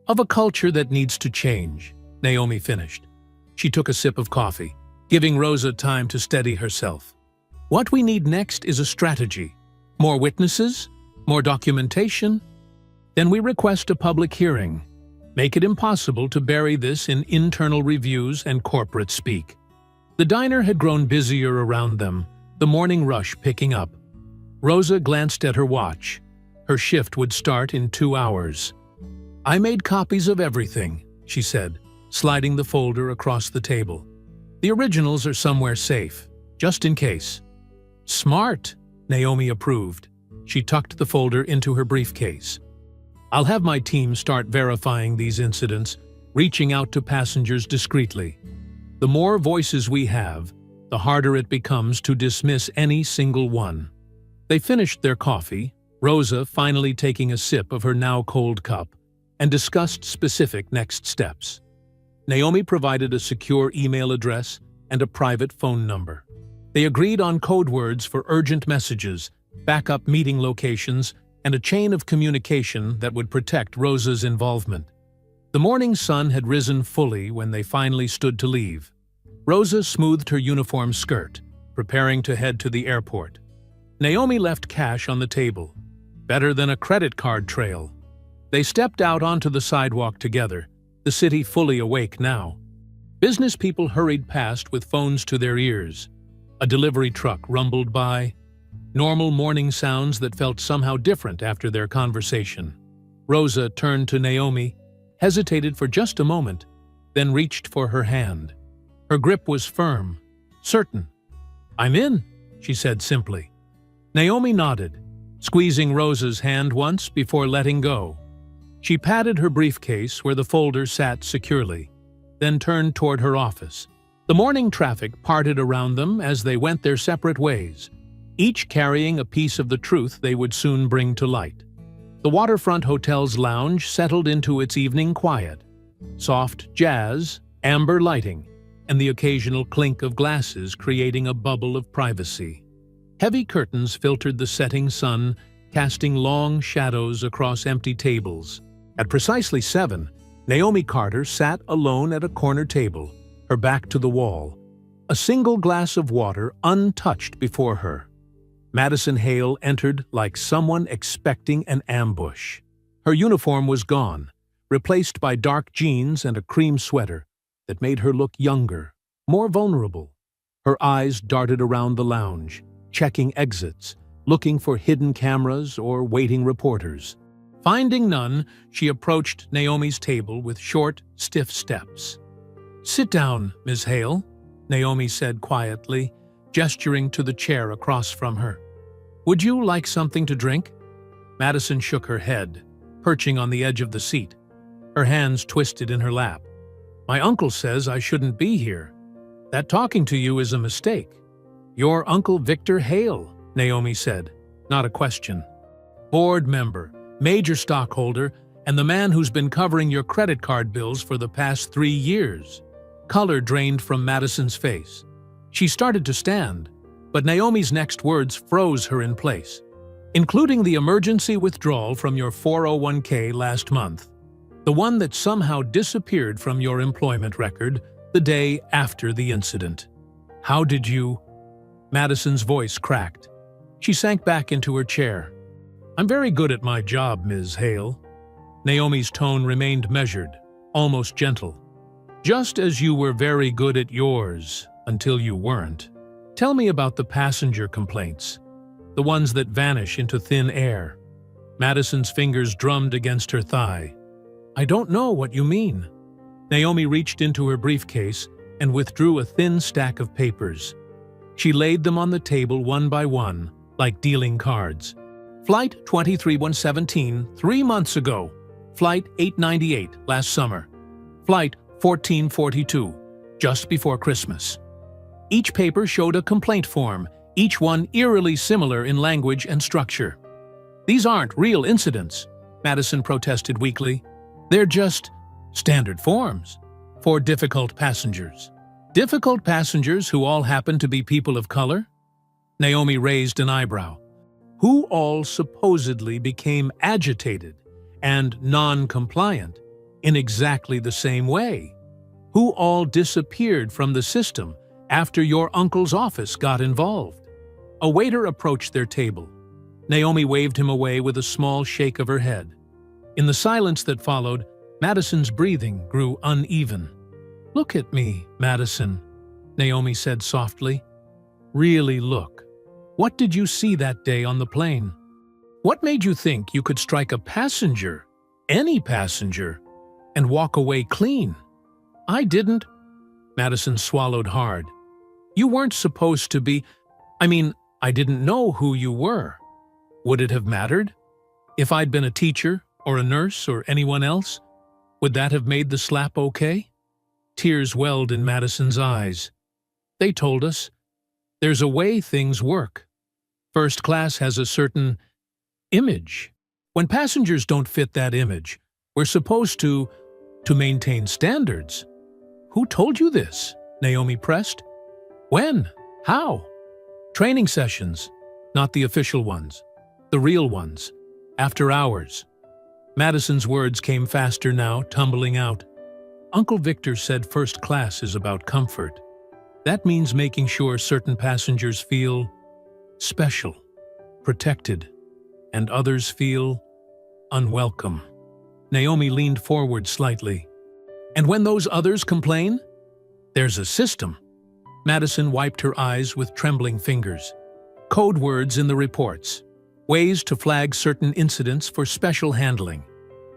of a culture that needs to change," Naomi finished. She took a sip of coffee, giving Rosa time to steady herself. "What we need next is a strategy. More witnesses? More documentation? Then we request a public hearing. Make it impossible to bury this in internal reviews and corporate speak." The diner had grown busier around them, the morning rush picking up. Rosa glanced at her watch. Her shift would start in 2 hours. "I made copies of everything," she said, sliding the folder across the table. "The originals are somewhere safe, just in case." "Smart," Naomi approved. She tucked the folder into her briefcase. "I'll have my team start verifying these incidents, reaching out to passengers discreetly. The more voices we have, the harder it becomes to dismiss any single one." They finished their coffee, Rosa finally taking a sip of her now cold cup, and discussed specific next steps. Naomi provided a secure email address and a private phone number. They agreed on code words for urgent messages, backup meeting locations, and a chain of communication that would protect Rosa's involvement. The morning sun had risen fully when they finally stood to leave. Rosa smoothed her uniform skirt, preparing to head to the airport. Naomi left cash on the table, better than a credit card trail. They stepped out onto the sidewalk together, the city fully awake now. Business people hurried past with phones to their ears. A delivery truck rumbled by. Normal morning sounds that felt somehow different after their conversation. Rosa turned to Naomi, hesitated for just a moment, then reached for her hand. Her grip was firm, certain. "I'm in," she said simply. Naomi nodded, squeezing Rosa's hand once before letting go. She patted her briefcase where the folder sat securely, then turned toward her office. The morning traffic parted around them as they went their separate ways, each carrying a piece of the truth they would soon bring to light. The Waterfront Hotel's lounge settled into its evening quiet. Soft jazz, amber lighting, and the occasional clink of glasses creating a bubble of privacy. Heavy curtains filtered the setting sun, casting long shadows across empty tables. At precisely 7, Naomi Carter sat alone at a corner table, her back to the wall, a single glass of water untouched before her. Madison Hale entered like someone expecting an ambush. Her uniform was gone, replaced by dark jeans and a cream sweater that made her look younger, more vulnerable. Her eyes darted around the lounge, checking exits, looking for hidden cameras or waiting reporters. Finding none, she approached Naomi's table with short, stiff steps. "Sit down, Ms. Hale," Naomi said quietly, gesturing to the chair across from her. "Would you like something to drink?" Madison shook her head, perching on the edge of the seat, her hands twisted in her lap. "My uncle says I shouldn't be here. That talking to you is a mistake." "Your Uncle Victor Hale," Naomi said, not a question. "Board member, major stockholder, and the man who's been covering your credit card bills for the past 3 years. Color drained from Madison's face. She started to stand, but Naomi's next words froze her in place. "Including the emergency withdrawal from your 401k last month, the one that somehow disappeared from your employment record the day after the incident. How did you—" Madison's voice cracked. She sank back into her chair. "I'm very good at my job, Ms. Hale." Naomi's tone remained measured, almost gentle. "Just as you were very good at yours, until you weren't. Tell me about the passenger complaints, the ones that vanish into thin air." Madison's fingers drummed against her thigh. "I don't know what you mean." Naomi reached into her briefcase and withdrew a thin stack of papers. She laid them on the table one by one, like dealing cards. "Flight 23117, 3 months ago. Flight 898, last summer. Flight 1442, just before Christmas." Each paper showed a complaint form, each one eerily similar in language and structure. "These aren't real incidents," Madison protested weakly. "They're just standard forms for difficult passengers." "Difficult passengers who all happen to be people of color?" Naomi raised an eyebrow. "Who all supposedly became agitated and non-compliant in exactly the same way? Who all disappeared from the system after your uncle's office got involved?" A waiter approached their table. Naomi waved him away with a small shake of her head. In the silence that followed, Madison's breathing grew uneven. "Look at me, Madison," Naomi said softly. "Really look. What did you see that day on the plane? What made you think you could strike a passenger, any passenger, and walk away clean? I didn't." Madison swallowed hard. "You weren't supposed to be— I didn't know who you were. Would it have mattered? If I'd been a teacher, or a nurse, or anyone else, would that have made the slap okay?" Tears welled in Madison's eyes. "They told us, there's a way things work. First class has a certain image. When passengers don't fit that image, we're supposed to maintain standards." "Who told you this?" Naomi pressed. "When? How?" "Training sessions, not the official ones. The real ones. After hours." Madison's words came faster now, tumbling out. "Uncle Victor said first class is about comfort. That means making sure certain passengers feel special, protected, and others feel unwelcome." Naomi leaned forward slightly. "And when those others complain, there's a system." Madison wiped her eyes with trembling fingers. "Code words in the reports. Ways to flag certain incidents for special handling.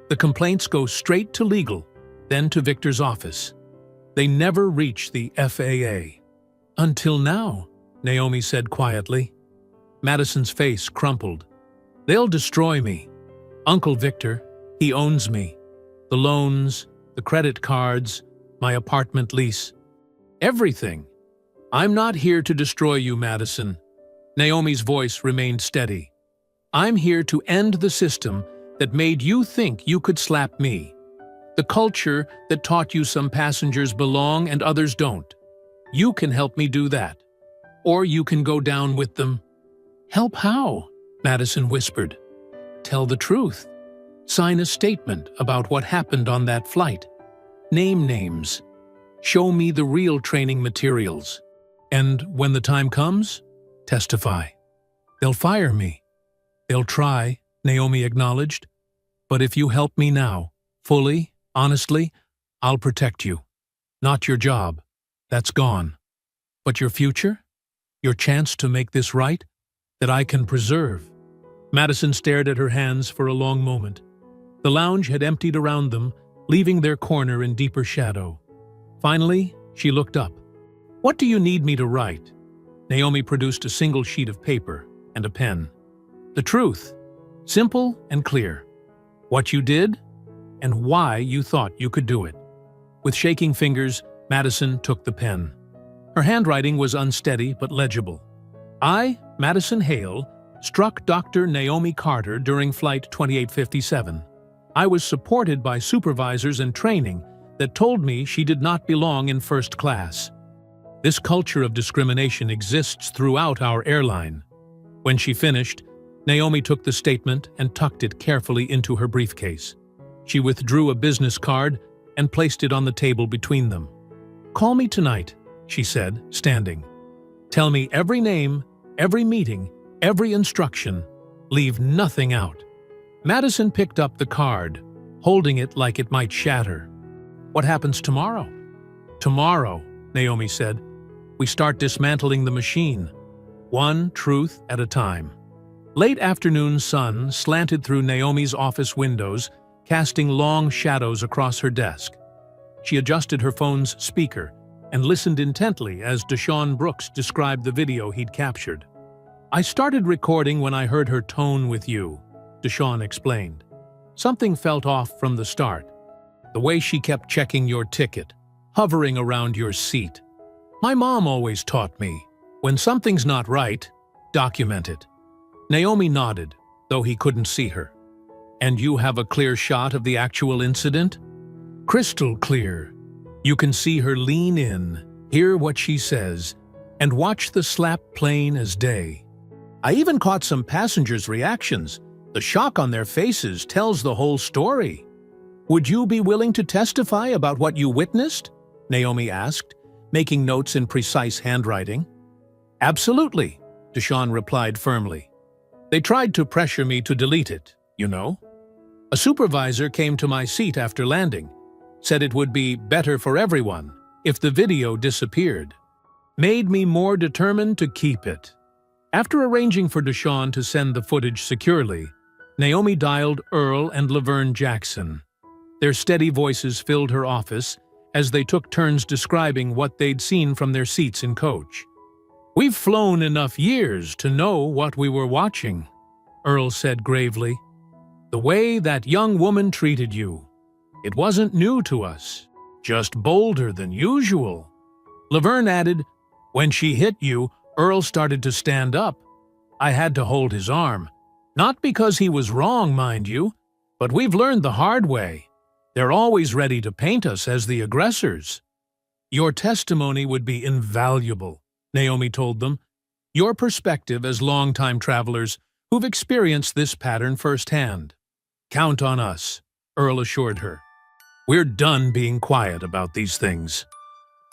The complaints go straight to legal, then to Victor's office. They never reach the FAA. "Until now," Naomi said quietly. Madison's face crumpled. "They'll destroy me. Uncle Victor, he owns me. The loans, the credit cards, my apartment lease. Everything. I'm not here to destroy you, Madison." Naomi's voice remained steady. "I'm here to end the system that made you think you could slap me. The culture that taught you some passengers belong and others don't. You can help me do that. Or you can go down with them." "Help how?" Madison whispered. "Tell the truth. Sign a statement about what happened on that flight. Name names. Show me the real training materials. And when the time comes, testify. They'll fire me. They'll try, Naomi acknowledged. But if you help me now, fully, honestly, I'll protect you. Not your job. That's gone. But your future? Your chance to make this right? That I can preserve. Madison stared at her hands for a long moment. The lounge had emptied around them, leaving their corner in deeper shadow. Finally, she looked up. What do you need me to write? Naomi produced a single sheet of paper and a pen. The truth. Simple and clear. What you did and why you thought you could do it. With shaking fingers, Madison took the pen. Her handwriting was unsteady but legible. I, Madison Hale, struck Dr. Naomi Carter during Flight 2857. I was supported by supervisors and training that told me she did not belong in first class. This culture of discrimination exists throughout our airline. When she finished, Naomi took the statement and tucked it carefully into her briefcase. She withdrew a business card and placed it on the table between them. Call me tonight, she said, standing. Tell me every name, every meeting, every instruction. Leave nothing out. Madison picked up the card, holding it like it might shatter. What happens tomorrow? Tomorrow, Naomi said, we start dismantling the machine, one truth at a time. Late afternoon sun slanted through Naomi's office windows, casting long shadows across her desk. She adjusted her phone's speaker and listened intently as Deshaun Brooks described the video he'd captured. I started recording when I heard her tone with you, Deshaun explained. Something felt off from the start. The way she kept checking your ticket, hovering around your seat. My mom always taught me, when something's not right, document it. Naomi nodded, though he couldn't see her. And you have a clear shot of the actual incident? Crystal clear. You can see her lean in, hear what she says, and watch the slap plain as day. I even caught some passengers' reactions. The shock on their faces tells the whole story. Would you be willing to testify about what you witnessed? Naomi asked, making notes in precise handwriting. Absolutely, Deshaun replied firmly. They tried to pressure me to delete it, you know. A supervisor came to my seat after landing, said it would be better for everyone if the video disappeared. Made me more determined to keep it. After arranging for Deshaun to send the footage securely, Naomi dialed Earl and Laverne Jackson. Their steady voices filled her office as they took turns describing what they'd seen from their seats in coach. We've flown enough years to know what we were watching, Earl said gravely. The way that young woman treated you. It wasn't new to us, just bolder than usual. Laverne added, when she hit you, Earl started to stand up. I had to hold his arm. Not because he was wrong, mind you, but we've learned the hard way. They're always ready to paint us as the aggressors. Your testimony would be invaluable, Naomi told them. Your perspective as longtime travelers who've experienced this pattern firsthand. Count on us, Earl assured her. We're done being quiet about these things.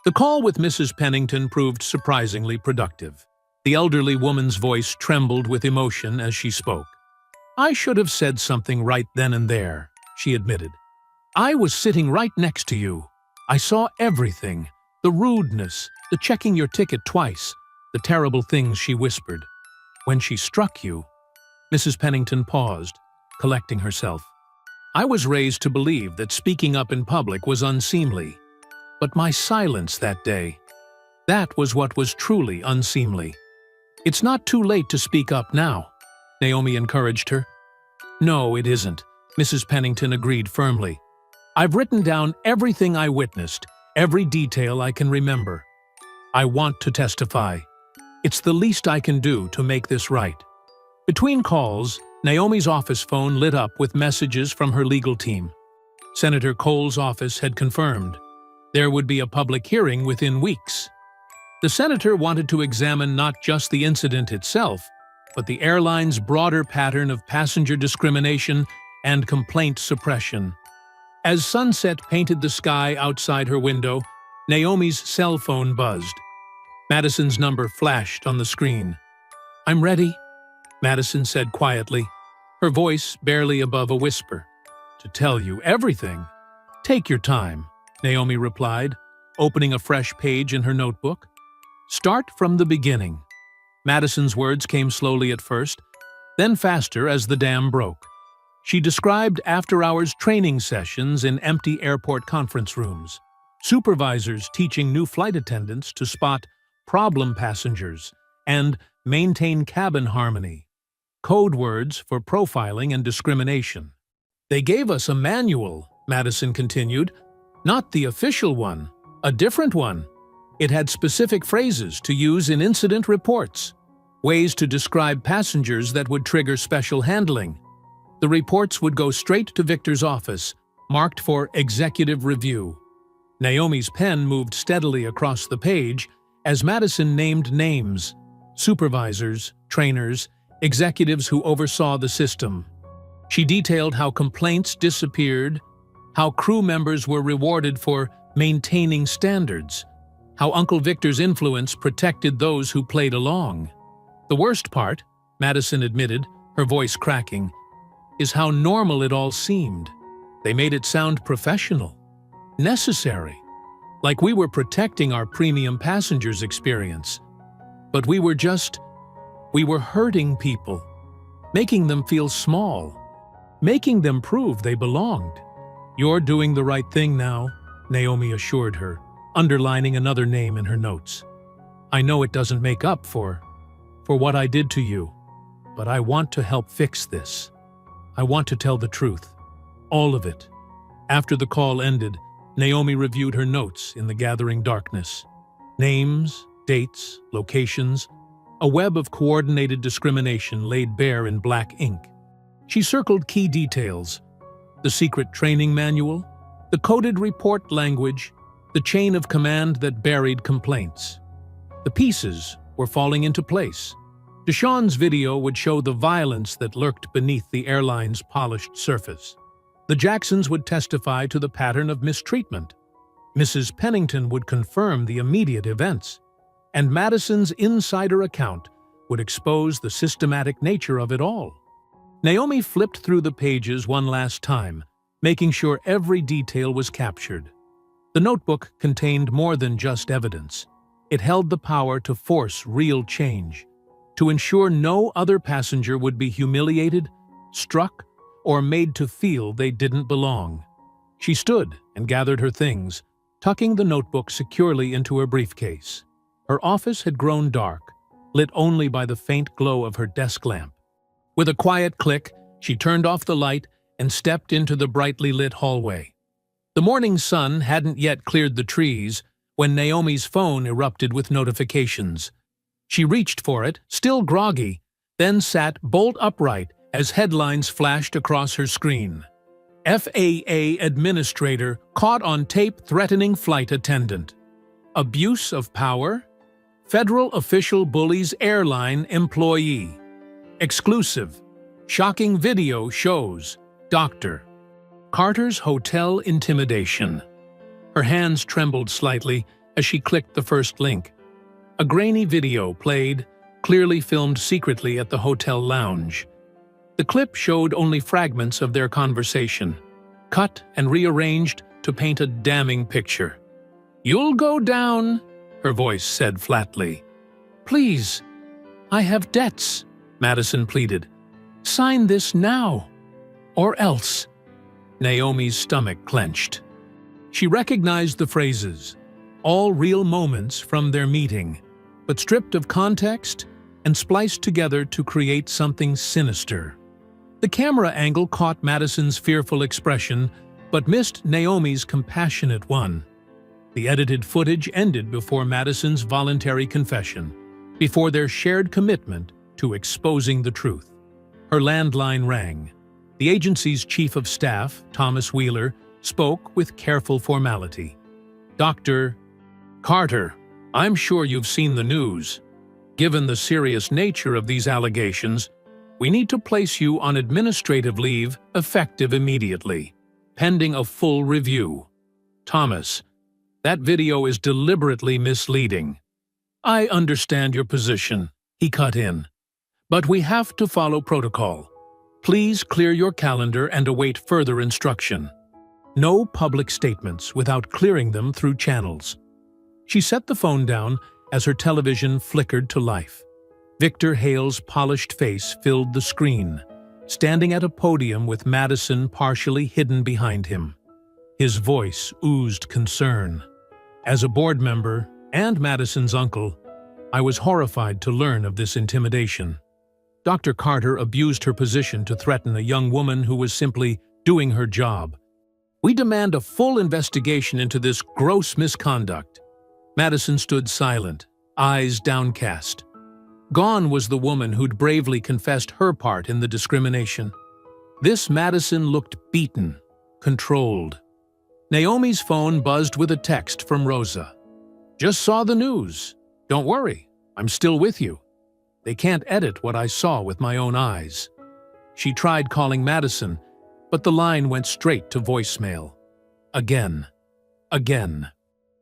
The call with Mrs. Pennington proved surprisingly productive. The elderly woman's voice trembled with emotion as she spoke. I should have said something right then and there, she admitted. I was sitting right next to you. I saw everything. The rudeness, the checking your ticket twice, the terrible things she whispered. When she struck you, Mrs. Pennington paused, collecting herself. I was raised to believe that speaking up in public was unseemly. But my silence that day, that was what was truly unseemly. It's not too late to speak up now, Naomi encouraged her. No, it isn't, Mrs. Pennington agreed firmly. I've written down everything I witnessed, every detail I can remember. I want to testify. It's the least I can do to make this right. Between calls, Naomi's office phone lit up with messages from her legal team. Senator Cole's office had confirmed there would be a public hearing within weeks. The senator wanted to examine not just the incident itself, but the airline's broader pattern of passenger discrimination and complaint suppression. As sunset painted the sky outside her window, Naomi's cell phone buzzed. Madison's number flashed on the screen. "I'm ready," Madison said quietly, her voice barely above a whisper. "To tell you everything." "Take your time," Naomi replied, opening a fresh page in her notebook. "Start from the beginning." Madison's words came slowly at first, then faster as the dam broke. She described after-hours training sessions in empty airport conference rooms, supervisors teaching new flight attendants to spot problem passengers and maintain cabin harmony, code words for profiling and discrimination. "They gave us a manual," Madison continued, "not the official one, a different one. It had specific phrases to use in incident reports, ways to describe passengers that would trigger special handling. The reports would go straight to Victor's office, marked for executive review." Naomi's pen moved steadily across the page as Madison named names: supervisors, trainers, executives who oversaw the system. She detailed how complaints disappeared, how crew members were rewarded for maintaining standards, how Uncle Victor's influence protected those who played along. "The worst part," Madison admitted, her voice cracking, "is how normal it all seemed. They made it sound professional, necessary, like we were protecting our premium passengers' experience. But we were hurting people, making them feel small, making them prove they belonged." "You're doing the right thing now," Naomi assured her, underlining another name in her notes. "I know it doesn't make up for what I did to you, but I want to help fix this. I want to tell the truth, all of it." After the call ended, Naomi reviewed her notes in the gathering darkness. Names, dates, locations, a web of coordinated discrimination laid bare in black ink. She circled key details: the secret training manual, the coded report language, the chain of command that buried complaints. The pieces were falling into place. Deshawn's video would show the violence that lurked beneath the airline's polished surface. The Jacksons would testify to the pattern of mistreatment. Mrs. Pennington would confirm the immediate events, and Madison's insider account would expose the systematic nature of it all. Naomi flipped through the pages one last time, making sure every detail was captured. The notebook contained more than just evidence. It held the power to force real change, to ensure no other passenger would be humiliated, struck, or made to feel they didn't belong. She stood and gathered her things, tucking the notebook securely into her briefcase. Her office had grown dark, lit only by the faint glow of her desk lamp. With a quiet click, she turned off the light and stepped into the brightly lit hallway. The morning sun hadn't yet cleared the trees when Naomi's phone erupted with notifications. She reached for it, still groggy, then sat bolt upright as headlines flashed across her screen. FAA administrator caught on tape threatening flight attendant. Abuse of power? Federal official bullies airline employee. Exclusive. Shocking video shows Dr. Carter's hotel intimidation. Her hands trembled slightly as she clicked the first link. A grainy video played, clearly filmed secretly at the hotel lounge. The clip showed only fragments of their conversation, cut and rearranged to paint a damning picture. "You'll go down," her voice said flatly. "Please, I have debts," Madison pleaded. "Sign this now, or else." Naomi's stomach clenched. She recognized the phrases, all real moments from their meeting, but stripped of context and spliced together to create something sinister. The camera angle caught Madison's fearful expression, but missed Naomi's compassionate one. The edited footage ended before Madison's voluntary confession, before their shared commitment to exposing the truth. Her landline rang. The agency's chief of staff, Thomas Wheeler, spoke with careful formality. "Dr. Carter, I'm sure you've seen the news. Given the serious nature of these allegations, We need to place you on administrative leave effective immediately, pending a full review. Thomas, that video is deliberately misleading. I understand your position, he cut in. But we have to follow protocol. Please clear your calendar and await further instruction. No public statements without clearing them through channels. She set the phone down as her television flickered to life. Victor Hale's polished face filled the screen, standing at a podium with Madison partially hidden behind him. His voice oozed concern. As a board member and Madison's uncle, I was horrified to learn of this intimidation. Dr. Carter abused her position to threaten a young woman who was simply doing her job. We demand a full investigation into this gross misconduct. Madison stood silent, eyes downcast. Gone was the woman who'd bravely confessed her part in the discrimination. This Madison looked beaten, controlled. Naomi's phone buzzed with a text from Rosa. Just saw the news. Don't worry, I'm still with you. They can't edit what I saw with my own eyes. She tried calling Madison, but the line went straight to voicemail. Again.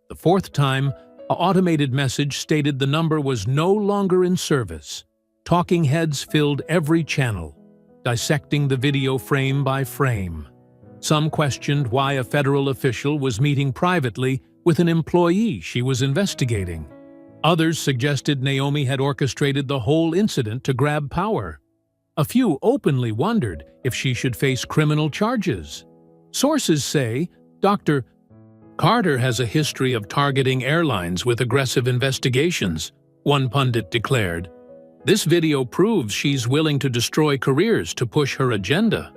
The fourth time, an automated message stated the number was no longer in service. Talking heads filled every channel, dissecting the video frame by frame. Some questioned why a federal official was meeting privately with an employee she was investigating. Others suggested Naomi had orchestrated the whole incident to grab power. A few openly wondered if she should face criminal charges. Sources say Dr. Carter has a history of targeting airlines with aggressive investigations, one pundit declared. This video proves she's willing to destroy careers to push her agenda.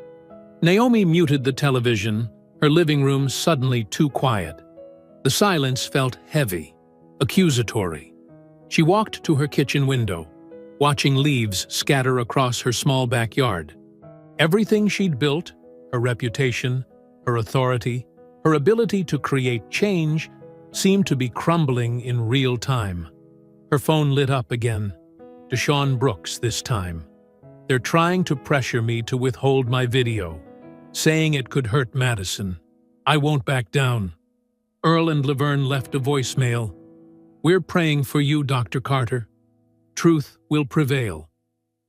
Naomi muted the television, her living room suddenly too quiet. The silence felt heavy, accusatory. She walked to her kitchen window, watching leaves scatter across her small backyard. Everything she'd built, her reputation, her authority, her ability to create change, seemed to be crumbling in real time. Her phone lit up again. Deshaun Brooks this time. They're trying to pressure me to withhold my video, saying it could hurt Madison. I won't back down. Earl and Laverne left a voicemail. We're praying for you, Dr. Carter. Truth will prevail.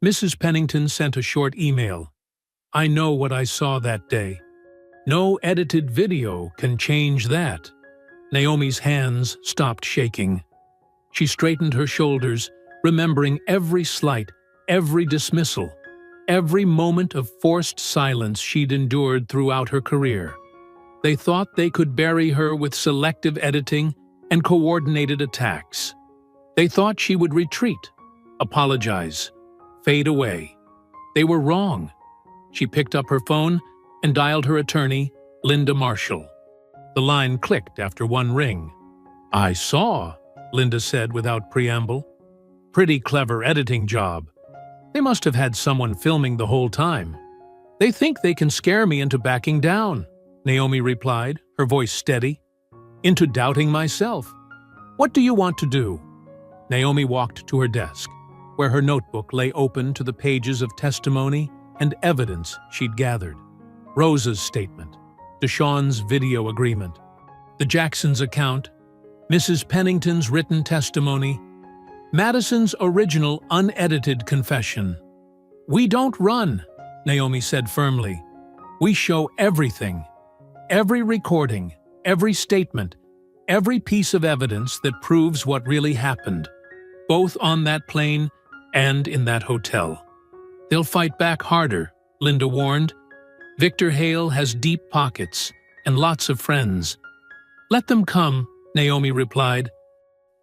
Mrs. Pennington sent a short email. I know what I saw that day. No edited video can change that. Naomi's hands stopped shaking. She straightened her shoulders, remembering every slight, every dismissal, every moment of forced silence she'd endured throughout her career. They thought they could bury her with selective editing and coordinated attacks. They thought she would retreat, apologize, fade away. They were wrong. She picked up her phone and dialed her attorney, Linda Marshall. The line clicked after one ring. I saw, Linda said without preamble. Pretty clever editing job. They must have had someone filming the whole time. They think they can scare me into backing down, Naomi replied, her voice steady. Into doubting myself. What do you want to do? Naomi walked to her desk, where her notebook lay open to the pages of testimony and evidence she'd gathered. Rosa's statement, Deshaun's video agreement, the Jacksons' account, Mrs. Pennington's written testimony, Madison's original unedited confession. We don't run, Naomi said firmly. We show everything, every recording, every statement, every piece of evidence that proves what really happened, both on that plane and in that hotel. They'll fight back harder, Linda warned. Victor Hale has deep pockets and lots of friends. Let them come, Naomi replied.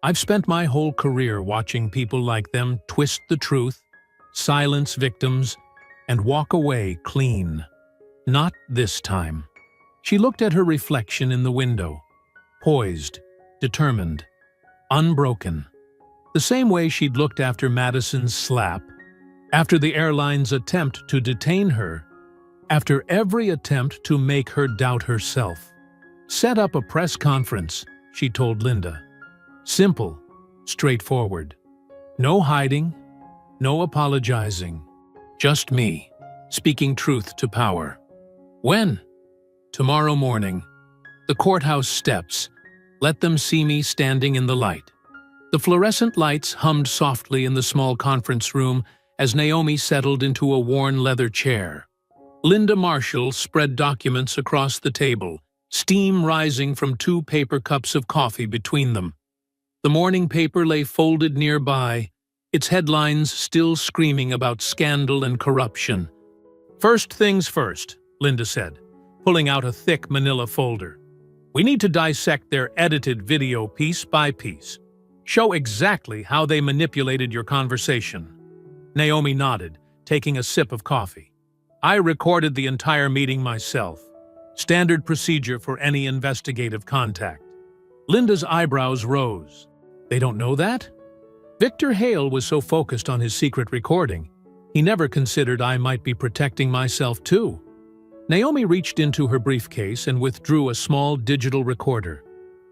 I've spent my whole career watching people like them twist the truth, silence victims, and walk away clean. Not this time. She looked at her reflection in the window, poised, determined, unbroken. The same way she'd looked after Madison's slap, after the airline's attempt to detain her, after every attempt to make her doubt herself. Set up a press conference, she told Linda. Simple, straightforward. No hiding, no apologizing. Just me, speaking truth to power. When? Tomorrow morning. The courthouse steps. Let them see me standing in the light. The fluorescent lights hummed softly in the small conference room as Naomi settled into a worn leather chair. Linda Marshall spread documents across the table, steam rising from 2 paper cups of coffee between them. The morning paper lay folded nearby, its headlines still screaming about scandal and corruption. "First things first," Linda said, pulling out a thick manila folder. "We need to dissect their edited video piece by piece. Show exactly how they manipulated your conversation." Naomi nodded, taking a sip of coffee. "I recorded the entire meeting myself. Standard procedure for any investigative contact." Linda's eyebrows rose. "They don't know that?" Victor Hale was so focused on his secret recording, he never considered I might be protecting myself too. Naomi reached into her briefcase and withdrew a small digital recorder.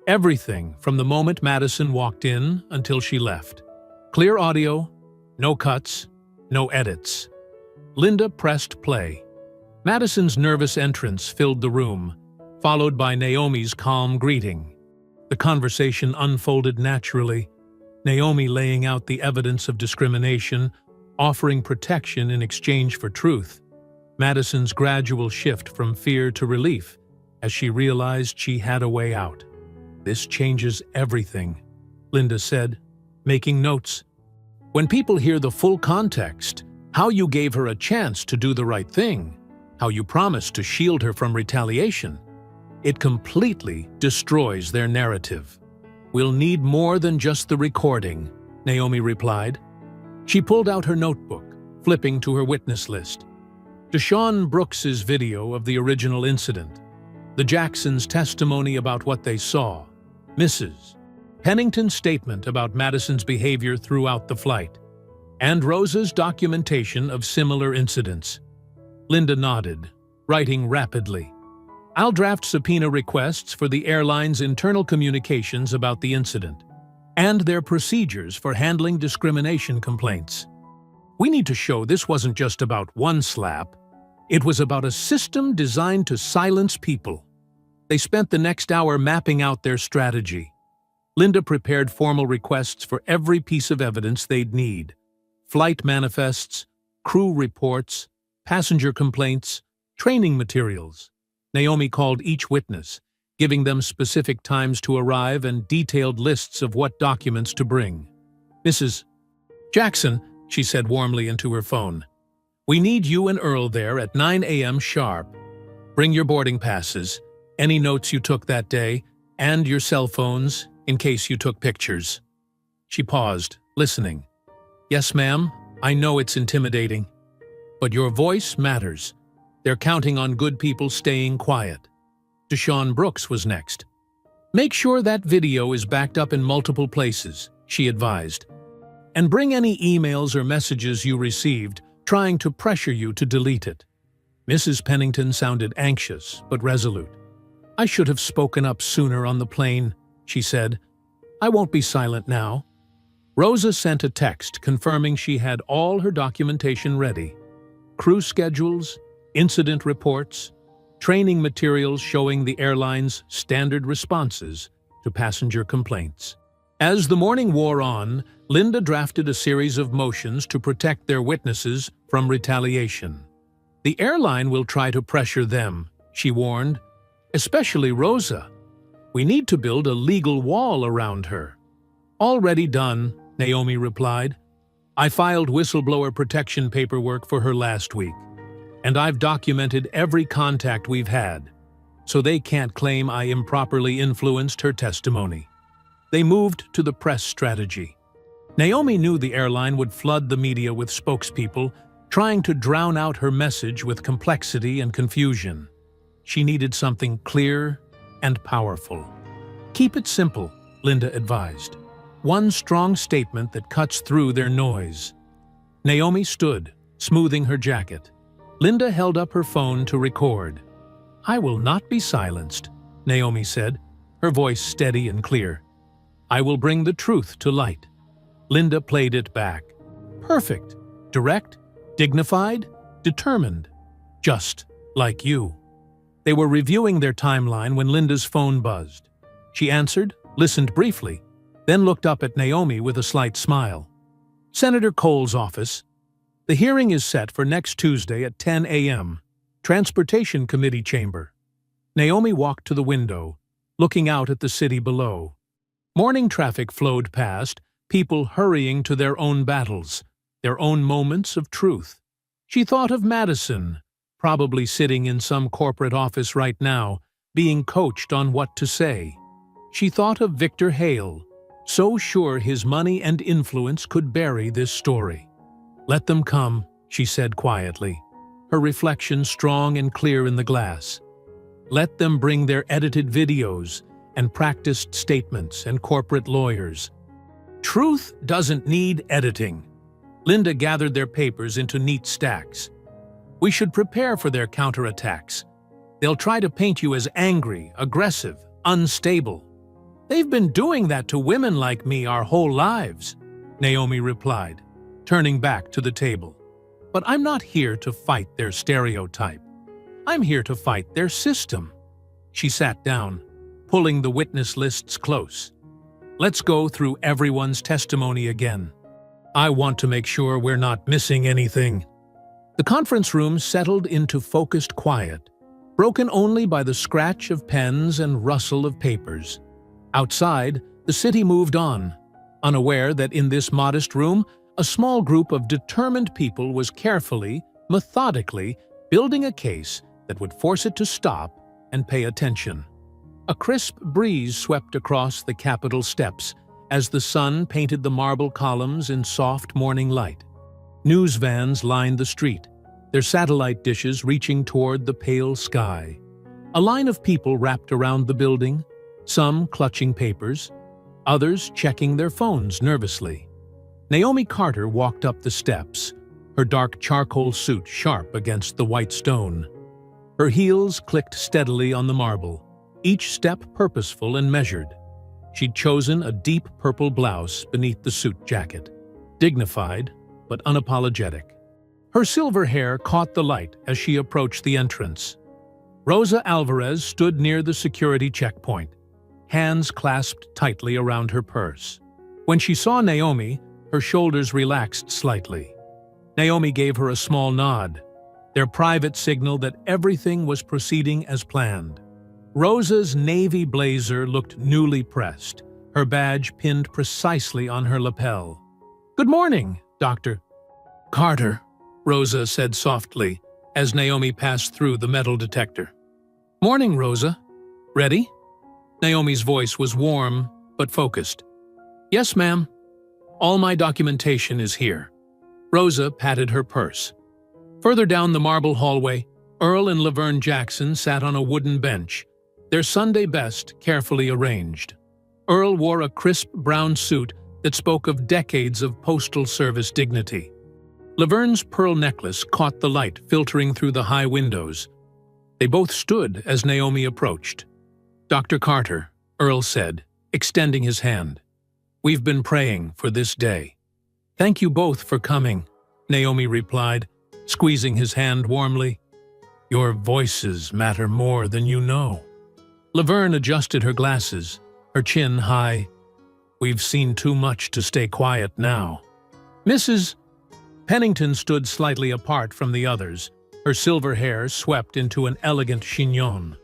Everything from the moment Madison walked in until she left. Clear audio, no cuts, no edits. Linda pressed play. Madison's nervous entrance filled the room, followed by Naomi's calm greeting. The conversation unfolded naturally, Naomi laying out the evidence of discrimination, offering protection in exchange for truth. Madison's gradual shift from fear to relief as she realized she had a way out. "This changes everything," Linda said, making notes. "When people hear the full context, how you gave her a chance to do the right thing, how you promised to shield her from retaliation, it completely destroys their narrative." "We'll need more than just the recording," Naomi replied. She pulled out her notebook, flipping to her witness list. Deshaun Brooks's video of the original incident, the Jacksons' testimony about what they saw, Mrs. Pennington's statement about Madison's behavior throughout the flight, and Rosa's documentation of similar incidents. Linda nodded, writing rapidly. "I'll draft subpoena requests for the airline's internal communications about the incident and their procedures for handling discrimination complaints. We need to show this wasn't just about one slap. It was about a system designed to silence people." They spent the next hour mapping out their strategy. Linda prepared formal requests for every piece of evidence they'd need: flight manifests, crew reports, passenger complaints, training materials. Naomi called each witness, giving them specific times to arrive and detailed lists of what documents to bring. "Mrs. Jackson," she said warmly into her phone, "we need you and Earl there at 9 a.m. sharp. Bring your boarding passes, any notes you took that day, and your cell phones in case you took pictures." She paused, listening. "Yes, ma'am, I know it's intimidating. But your voice matters. They're counting on good people staying quiet." Deshaun Brooks was next. "Make sure that video is backed up in multiple places," she advised. "And bring any emails or messages you received trying to pressure you to delete it." Mrs. Pennington sounded anxious but resolute. "I should have spoken up sooner on the plane," she said. "I won't be silent now." Rosa sent a text confirming she had all her documentation ready. Crew schedules, incident reports, training materials showing the airline's standard responses to passenger complaints. As the morning wore on, Linda drafted a series of motions to protect their witnesses from retaliation. "The airline will try to pressure them," she warned, "especially Rosa. We need to build a legal wall around her." "Already done," Naomi replied. "I filed whistleblower protection paperwork for her last week, and I've documented every contact we've had, so they can't claim I improperly influenced her testimony." They moved to the press strategy. Naomi knew the airline would flood the media with spokespeople, trying to drown out her message with complexity and confusion. She needed something clear and powerful. "Keep it simple," Linda advised. "One strong statement that cuts through their noise." Naomi stood, smoothing her jacket. Linda held up her phone to record. "I will not be silenced," Naomi said, her voice steady and clear. "I will bring the truth to light." Linda played it back. "Perfect. Direct, Dignified, determined, just like you. They were reviewing their timeline when Linda's phone buzzed. She answered, listened briefly, then looked up at Naomi with a slight smile. Senator Cole's office. The hearing is set for next Tuesday at 10 a.m. Transportation Committee chamber. Naomi walked to the window, looking out at the city below. Morning traffic flowed past, people hurrying to their own battles, their own moments of truth. She thought of Madison, probably sitting in some corporate office right now, being coached on what to say. She thought of Victor Hale, so sure his money and influence could bury this story. "Let them come," she said quietly, her reflection strong and clear in the glass. Let them bring their edited videos and practiced statements and corporate lawyers. Truth doesn't need editing. Linda gathered their papers into neat stacks. We should prepare for their counterattacks. They'll try to paint you as angry, aggressive, unstable. They've been doing that to women like me our whole lives, Naomi replied, turning back to the table. But I'm not here to fight their stereotype. I'm here to fight their system. She sat down, pulling the witness lists close. Let's go through everyone's testimony again. I want to make sure we're not missing anything. The conference room settled into focused quiet, broken only by the scratch of pens and rustle of papers. Outside, the city moved on, unaware that in this modest room, a small group of determined people was carefully, methodically, building a case that would force it to stop and pay attention. A crisp breeze swept across the Capitol steps as the sun painted the marble columns in soft morning light. News vans lined the street, their satellite dishes reaching toward the pale sky. A line of people wrapped around the building, some clutching papers, others checking their phones nervously. Naomi Carter walked up the steps, her dark charcoal suit sharp against the white stone. Her heels clicked steadily on the marble, each step purposeful and measured. She'd chosen a deep purple blouse beneath the suit jacket, dignified but unapologetic. Her silver hair caught the light as she approached the entrance. Rosa Alvarez stood near the security checkpoint, hands clasped tightly around her purse. When she saw Naomi, her shoulders relaxed slightly. Naomi gave her a small nod, their private signal that everything was proceeding as planned. Rosa's navy blazer looked newly pressed, her badge pinned precisely on her lapel. "Good morning, Dr. Carter," Rosa said softly as Naomi passed through the metal detector. "Morning, Rosa. Ready?" Naomi's voice was warm but focused. "Yes, ma'am. All my documentation is here." Rosa patted her purse. Further down the marble hallway, Earl and Laverne Jackson sat on a wooden bench, their Sunday best carefully arranged. Earl wore a crisp brown suit that spoke of decades of postal service dignity. Laverne's pearl necklace caught the light filtering through the high windows. They both stood as Naomi approached. "Dr. Carter," Earl said, extending his hand. "We've been praying for this day." "Thank you both for coming," Naomi replied, squeezing his hand warmly. "Your voices matter more than you know." Laverne adjusted her glasses, her chin high. "We've seen too much to stay quiet now." Mrs. Pennington stood slightly apart from the others, her silver hair swept into an elegant chignon.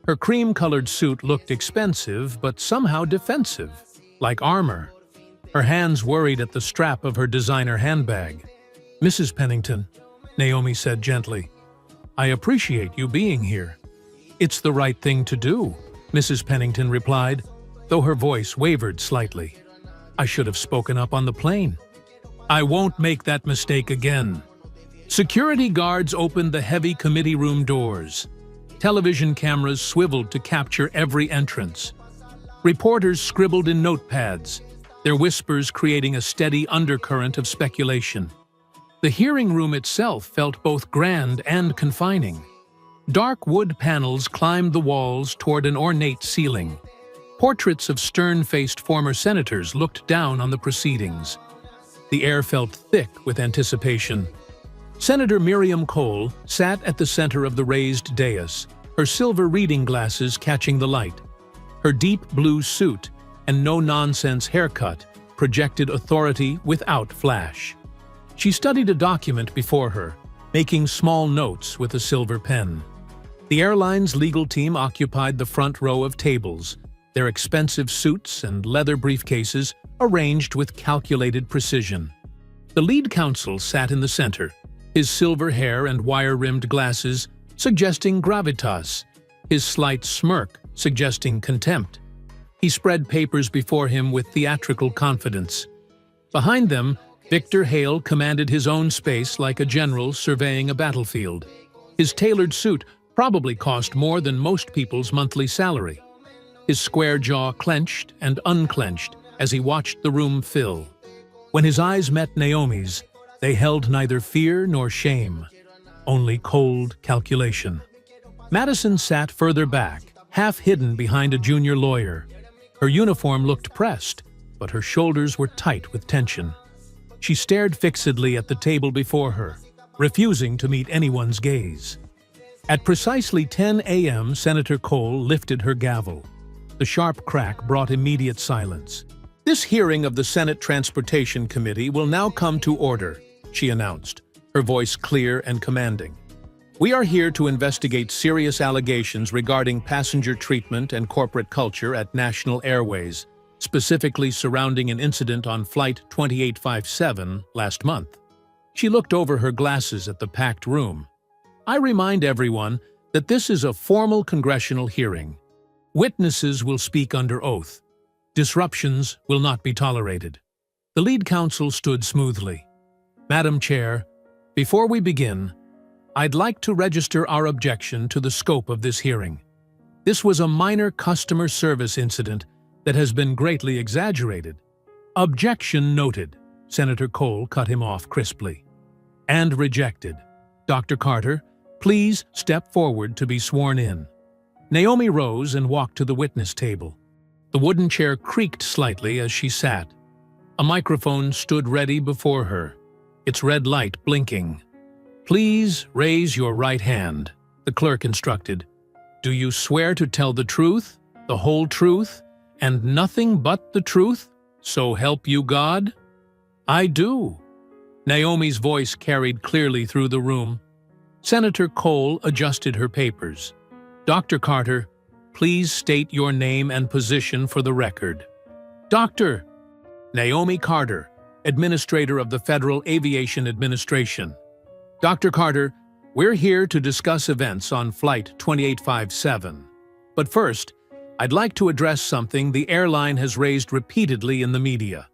Her cream-colored suit looked expensive but somehow defensive, like armor. Her hands worried at the strap of her designer handbag. "Mrs. Pennington," Naomi said gently, "I appreciate you being here." "It's the right thing to do," Mrs. Pennington replied, though her voice wavered slightly. "I should have spoken up on the plane." "I won't make that mistake again." Security guards opened the heavy committee room doors. Television cameras swiveled to capture every entrance. Reporters scribbled in notepads, their whispers creating a steady undercurrent of speculation. The hearing room itself felt both grand and confining. Dark wood panels climbed the walls toward an ornate ceiling. Portraits of stern-faced former senators looked down on the proceedings. The air felt thick with anticipation. Senator Miriam Cole sat at the center of the raised dais, her silver reading glasses catching the light. Her deep blue suit and no-nonsense haircut projected authority without flash. She studied a document before her, making small notes with a silver pen. The airline's legal team occupied the front row of tables, their expensive suits and leather briefcases arranged with calculated precision. The lead counsel sat in the center, his silver hair and wire-rimmed glasses suggesting gravitas, his slight smirk suggesting contempt. He spread papers before him with theatrical confidence. Behind them, Victor Hale commanded his own space like a general surveying a battlefield. His tailored suit probably cost more than most people's monthly salary. His square jaw clenched and unclenched as he watched the room fill. When his eyes met Naomi's, they held neither fear nor shame, only cold calculation. Madison sat further back, half hidden behind a junior lawyer. Her uniform looked pressed, but her shoulders were tight with tension. She stared fixedly at the table before her, refusing to meet anyone's gaze. At precisely 10 a.m., Senator Cole lifted her gavel. The sharp crack brought immediate silence. "This hearing of the Senate Transportation Committee will now come to order," she announced, her voice clear and commanding. "We are here to investigate serious allegations regarding passenger treatment and corporate culture at National Airways, specifically surrounding an incident on Flight 2857 last month." She looked over her glasses at the packed room. "I remind everyone that this is a formal congressional hearing. Witnesses will speak under oath. Disruptions will not be tolerated." The lead counsel stood smoothly. "Madam Chair, before we begin, I'd like to register our objection to the scope of this hearing. This was a minor customer service incident that has been greatly exaggerated." "Objection noted," Senator Cole cut him off crisply. "And rejected. Dr. Carter, please step forward to be sworn in." Naomi rose and walked to the witness table. The wooden chair creaked slightly as she sat. A microphone stood ready before her, its red light blinking. "Please raise your right hand," the clerk instructed. "Do you swear to tell the truth, the whole truth, and nothing but the truth? So help you God?" "I do." Naomi's voice carried clearly through the room. Senator Cole adjusted her papers. "Dr. Carter, please state your name and position for the record." "Dr. Naomi Carter, Administrator of the Federal Aviation Administration." "Dr. Carter, we're here to discuss events on Flight 2857. But first, I'd like to address something the airline has raised repeatedly in the media.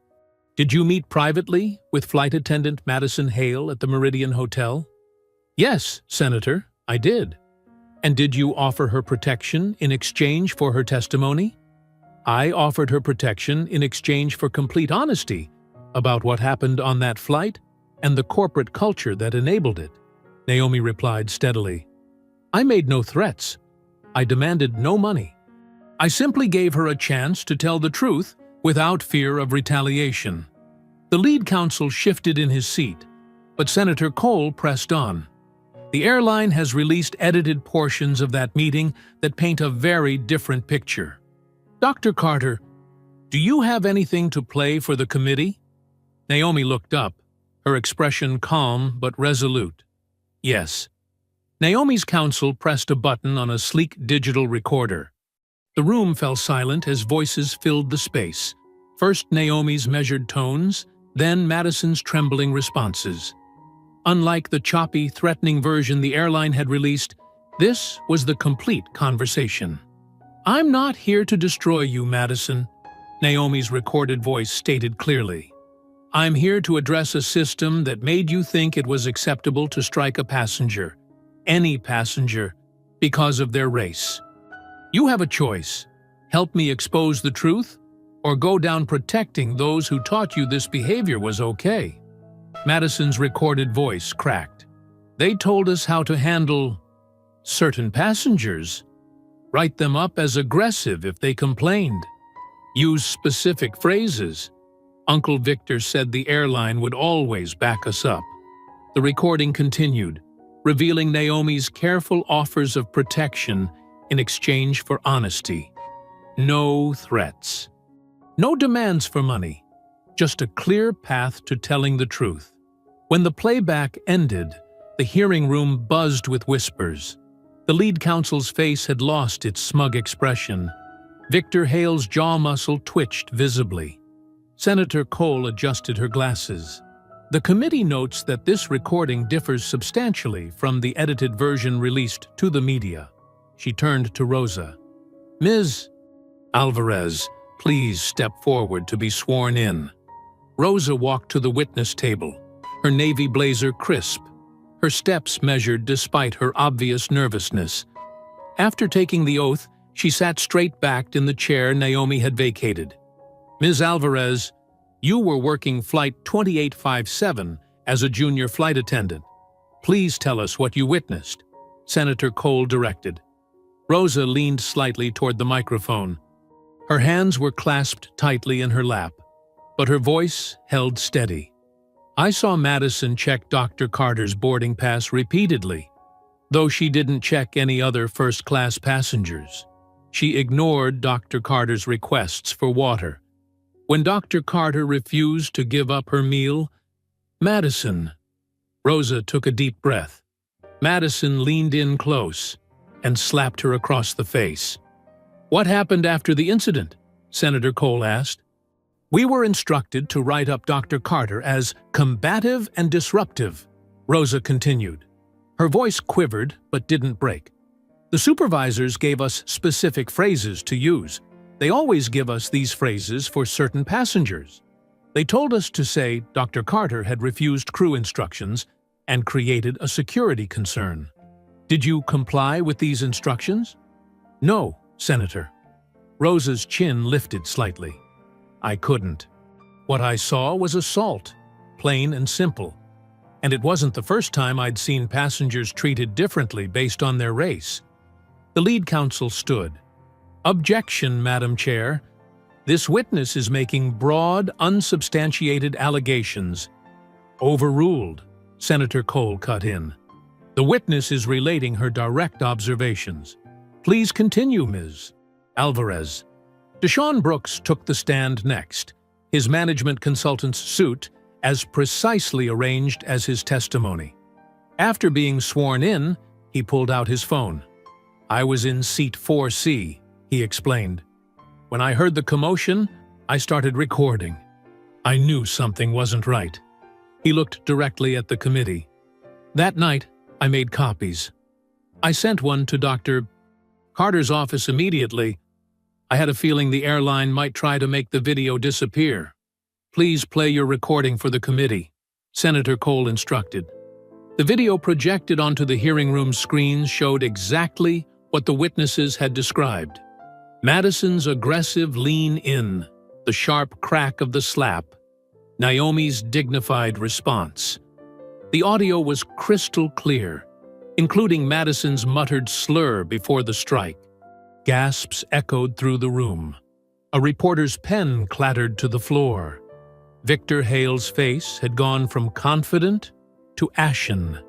Did you meet privately with flight attendant Madison Hale at the Meridian Hotel?" "Yes, Senator, I did." "And did you offer her protection in exchange for her testimony?" "I offered her protection in exchange for complete honesty about what happened on that flight and the corporate culture that enabled it," Naomi replied steadily. "I made no threats. I demanded no money. I simply gave her a chance to tell the truth without fear of retaliation." The lead counsel shifted in his seat, but Senator Cole pressed on. "The airline has released edited portions of that meeting that paint a very different picture. Dr. Carter, do you have anything to play for the committee?" Naomi looked up, her expression calm but resolute. "Yes." Naomi's counsel pressed a button on a sleek digital recorder. The room fell silent as voices filled the space. First Naomi's measured tones, then Madison's trembling responses. Unlike the choppy, threatening version the airline had released, this was the complete conversation. "I'm not here to destroy you, Madison," Naomi's recorded voice stated clearly. "I'm here to address a system that made you think it was acceptable to strike a passenger, any passenger, because of their race. You have a choice: help me expose the truth, or go down protecting those who taught you this behavior was okay." Madison's recorded voice cracked. "They told us how to handle certain passengers. Write them up as aggressive if they complained. Use specific phrases. Uncle Victor said the airline would always back us up." The recording continued, revealing Naomi's careful offers of protection in exchange for honesty. No threats. No demands for money. Just a clear path to telling the truth. When the playback ended, the hearing room buzzed with whispers. The lead counsel's face had lost its smug expression. Victor Hale's jaw muscle twitched visibly. Senator Cole adjusted her glasses. The committee notes that this recording differs substantially from the edited version released to the media. She turned to Rosa. Ms. Alvarez, please step forward to be sworn in. Rosa walked to the witness table, her navy blazer crisp, her steps measured despite her obvious nervousness. After taking the oath, she sat straight-backed in the chair Naomi had vacated. Ms. Alvarez, you were working Flight 2857 as a junior flight attendant. Please tell us what you witnessed, Senator Cole directed. Rosa leaned slightly toward the microphone. Her hands were clasped tightly in her lap, but her voice held steady. I saw Madison check Dr. Carter's boarding pass repeatedly, though she didn't check any other first-class passengers. She ignored Dr. Carter's requests for water. When Dr. Carter refused to give up her meal, Madison... Rosa took a deep breath. Madison leaned in close and slapped her across the face. What happened after the incident? Senator Cole asked. We were instructed to write up Dr. Carter as combative and disruptive, Rosa continued. Her voice quivered but didn't break. The supervisors gave us specific phrases to use. They always give us these phrases for certain passengers. They told us to say Dr. Carter had refused crew instructions and created a security concern. Did you comply with these instructions? No, Senator. Rosa's chin lifted slightly. I couldn't. What I saw was assault, plain and simple. And it wasn't the first time I'd seen passengers treated differently based on their race. The lead counsel stood. Objection, Madam Chair. This witness is making broad, unsubstantiated allegations. Overruled, Senator Cole cut in. The witness is relating her direct observations. Please continue, Ms. Alvarez. Deshaun Brooks took the stand next, his management consultant's suit as precisely arranged as his testimony. After being sworn in, he pulled out his phone. I was in seat 4C, he explained. When I heard the commotion, I started recording. I knew something wasn't right. He looked directly at the committee. That night, I made copies. I sent one to Dr. Carter's office immediately. I had a feeling the airline might try to make the video disappear. Please play your recording for the committee, Senator Cole instructed. The video projected onto the hearing room screens showed exactly what the witnesses had described. Madison's aggressive lean in, the sharp crack of the slap, Naomi's dignified response. The audio was crystal clear, including Madison's muttered slur before the strike. Gasps echoed through the room. A reporter's pen clattered to the floor. Victor Hale's face had gone from confident to ashen.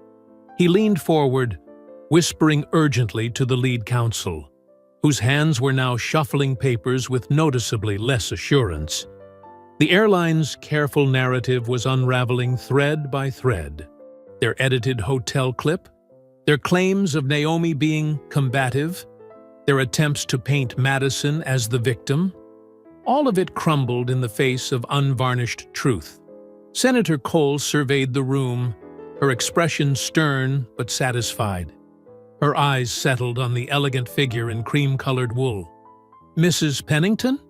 He leaned forward, whispering urgently to the lead counsel, whose hands were now shuffling papers with noticeably less assurance. The airline's careful narrative was unraveling thread by thread. Their edited hotel clip, their claims of Naomi being combative, their attempts to paint Madison as the victim, all of it crumbled in the face of unvarnished truth. Senator Cole surveyed the room, her expression stern but satisfied. Her eyes settled on the elegant figure in cream-colored wool. Mrs. Pennington?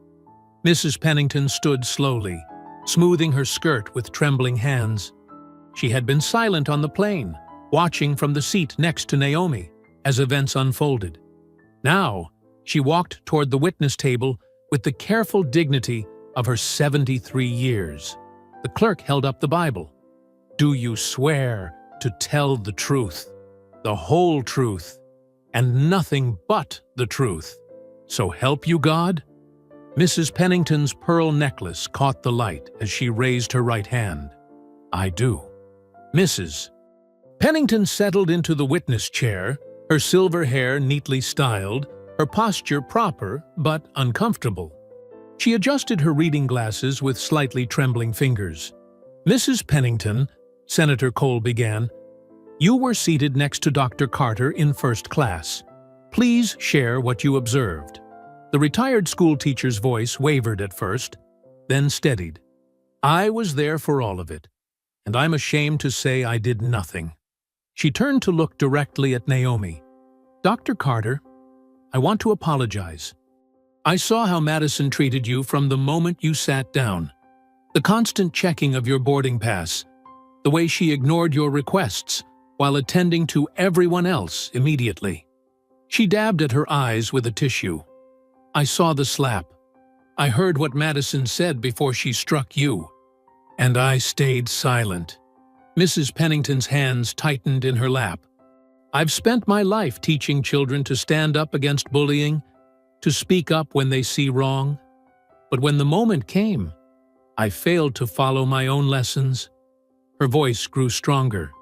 Mrs. Pennington stood slowly, smoothing her skirt with trembling hands. She had been silent on the plane, watching from the seat next to Naomi as events unfolded. Now, she walked toward the witness table with the careful dignity of her 73 years. The clerk held up the Bible. Do you swear to tell the truth, the whole truth, and nothing but the truth? So help you God? Mrs. Pennington's pearl necklace caught the light as she raised her right hand. I do. Mrs., Pennington settled into the witness chair, her silver hair neatly styled, her posture proper but uncomfortable. She adjusted her reading glasses with slightly trembling fingers. "Mrs. Pennington," Senator Cole began, "you were seated next to Dr. Carter in first class. Please share what you observed." The retired schoolteacher's voice wavered at first, then steadied. "I was there for all of it, and I'm ashamed to say I did nothing." She turned to look directly at Naomi. "Dr. Carter, I want to apologize. I saw how Madison treated you from the moment you sat down. The constant checking of your boarding pass, the way she ignored your requests while attending to everyone else immediately." She dabbed at her eyes with a tissue. "I saw the slap. I heard what Madison said before she struck you. And I stayed silent." Mrs. Pennington's hands tightened in her lap. "I've spent my life teaching children to stand up against bullying, to speak up when they see wrong. But when the moment came, I failed to follow my own lessons." Her voice grew stronger.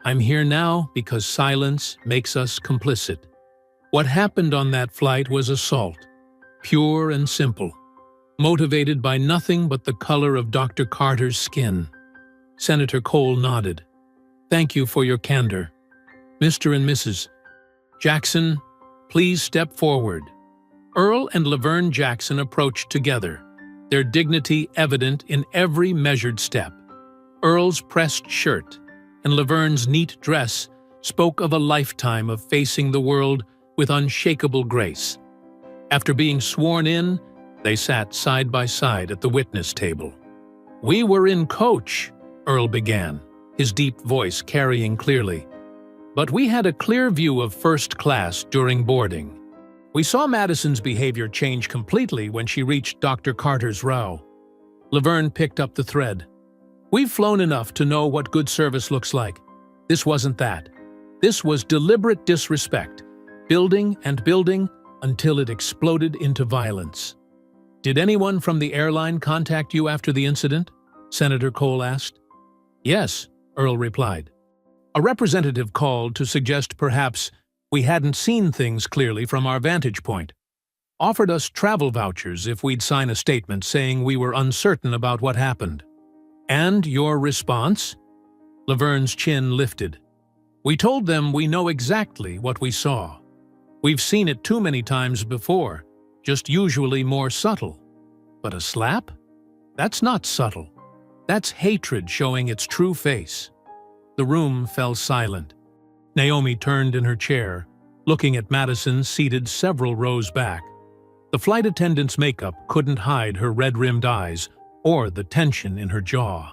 "I'm here now because silence makes us complicit. What happened on that flight was assault, pure and simple, motivated by nothing but the color of Dr. Carter's skin." Senator Cole nodded. "Thank you for your candor. Mr. and Mrs. Jackson, please step forward." Earl and Laverne Jackson approached together, their dignity evident in every measured step. Earl's pressed shirt and Laverne's neat dress spoke of a lifetime of facing the world with unshakable grace. After being sworn in, they sat side by side at the witness table. "We were in coach," Earl began, his deep voice carrying clearly. "But we had a clear view of first class during boarding. We saw Madison's behavior change completely when she reached Dr. Carter's row." Laverne picked up the thread. "We've flown enough to know what good service looks like. This wasn't that. This was deliberate disrespect, building and building until it exploded into violence." "Did anyone from the airline contact you after the incident?" Senator Cole asked. "Yes," Earl replied. "A representative called to suggest perhaps we hadn't seen things clearly from our vantage point. Offered us travel vouchers if we'd sign a statement saying we were uncertain about what happened." "And your response?" Laverne's chin lifted. "We told them we know exactly what we saw. We've seen it too many times before, just usually more subtle. But a slap? That's not subtle. That's hatred showing its true face." The room fell silent. Naomi turned in her chair, looking at Madison seated several rows back. The flight attendant's makeup couldn't hide her red-rimmed eyes or the tension in her jaw.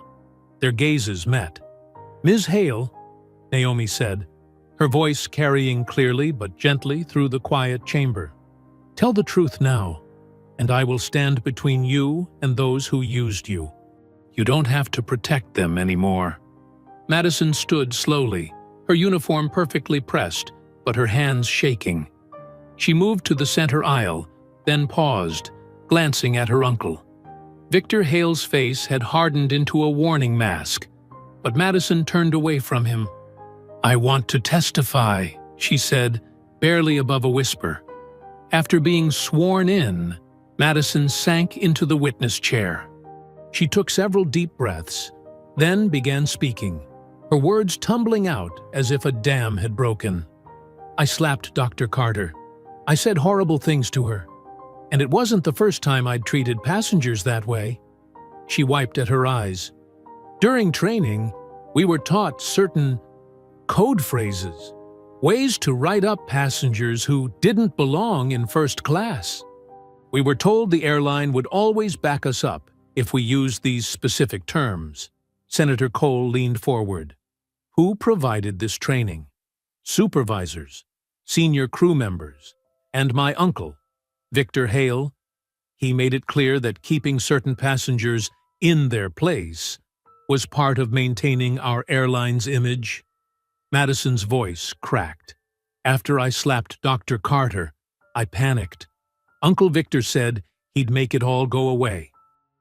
Their gazes met. "Ms. Hale," Naomi said, her voice carrying clearly but gently through the quiet chamber. "Tell the truth now, and I will stand between you and those who used you. You don't have to protect them anymore." Madison stood slowly, her uniform perfectly pressed, but her hands shaking. She moved to the center aisle, then paused, glancing at her uncle. Victor Hale's face had hardened into a warning mask, but Madison turned away from him. "I want to testify," she said, barely above a whisper. After being sworn in, Madison sank into the witness chair. She took several deep breaths, then began speaking, her words tumbling out as if a dam had broken. "I slapped Dr. Carter. I said horrible things to her. And it wasn't the first time I'd treated passengers that way." She wiped at her eyes. "During training, we were taught certain code phrases, ways to write up passengers who didn't belong in first class. We were told the airline would always back us up if we used these specific terms." Senator Cole leaned forward. "Who provided this training?" "Supervisors, senior crew members, and my uncle, Victor Hale. He made it clear that keeping certain passengers in their place was part of maintaining our airline's image." Madison's voice cracked. "After I slapped Dr. Carter, I panicked. Uncle Victor said he'd make it all go away.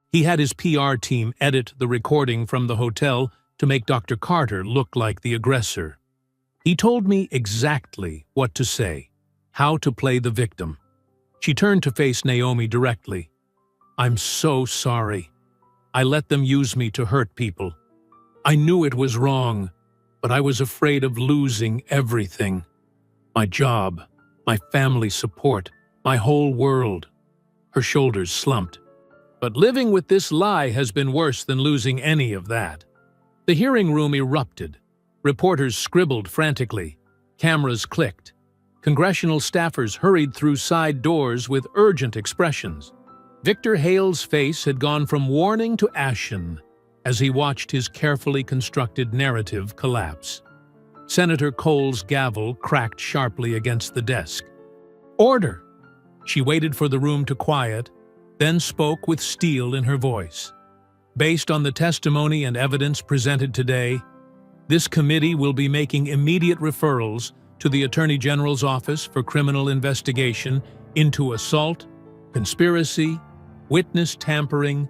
He had his PR team edit the recording from the hotel to make Dr. Carter look like the aggressor. He told me exactly what to say, how to play the victim. She turned to face Naomi directly. "I'm so sorry. I let them use me to hurt people. I knew it was wrong, but I was afraid of losing everything. My job, my family support, my whole world." Her shoulders slumped. "But living with this lie has been worse than losing any of that." The hearing room erupted. Reporters scribbled frantically. Cameras clicked. Congressional staffers hurried through side doors with urgent expressions. Victor Hale's face had gone from warning to ashen as he watched his carefully constructed narrative collapse. Senator Cole's gavel cracked sharply against the desk. "Order!" She waited for the room to quiet, then spoke with steel in her voice. "Based on the testimony and evidence presented today, this committee will be making immediate referrals to the Attorney General's Office for Criminal Investigation into assault, conspiracy, witness tampering,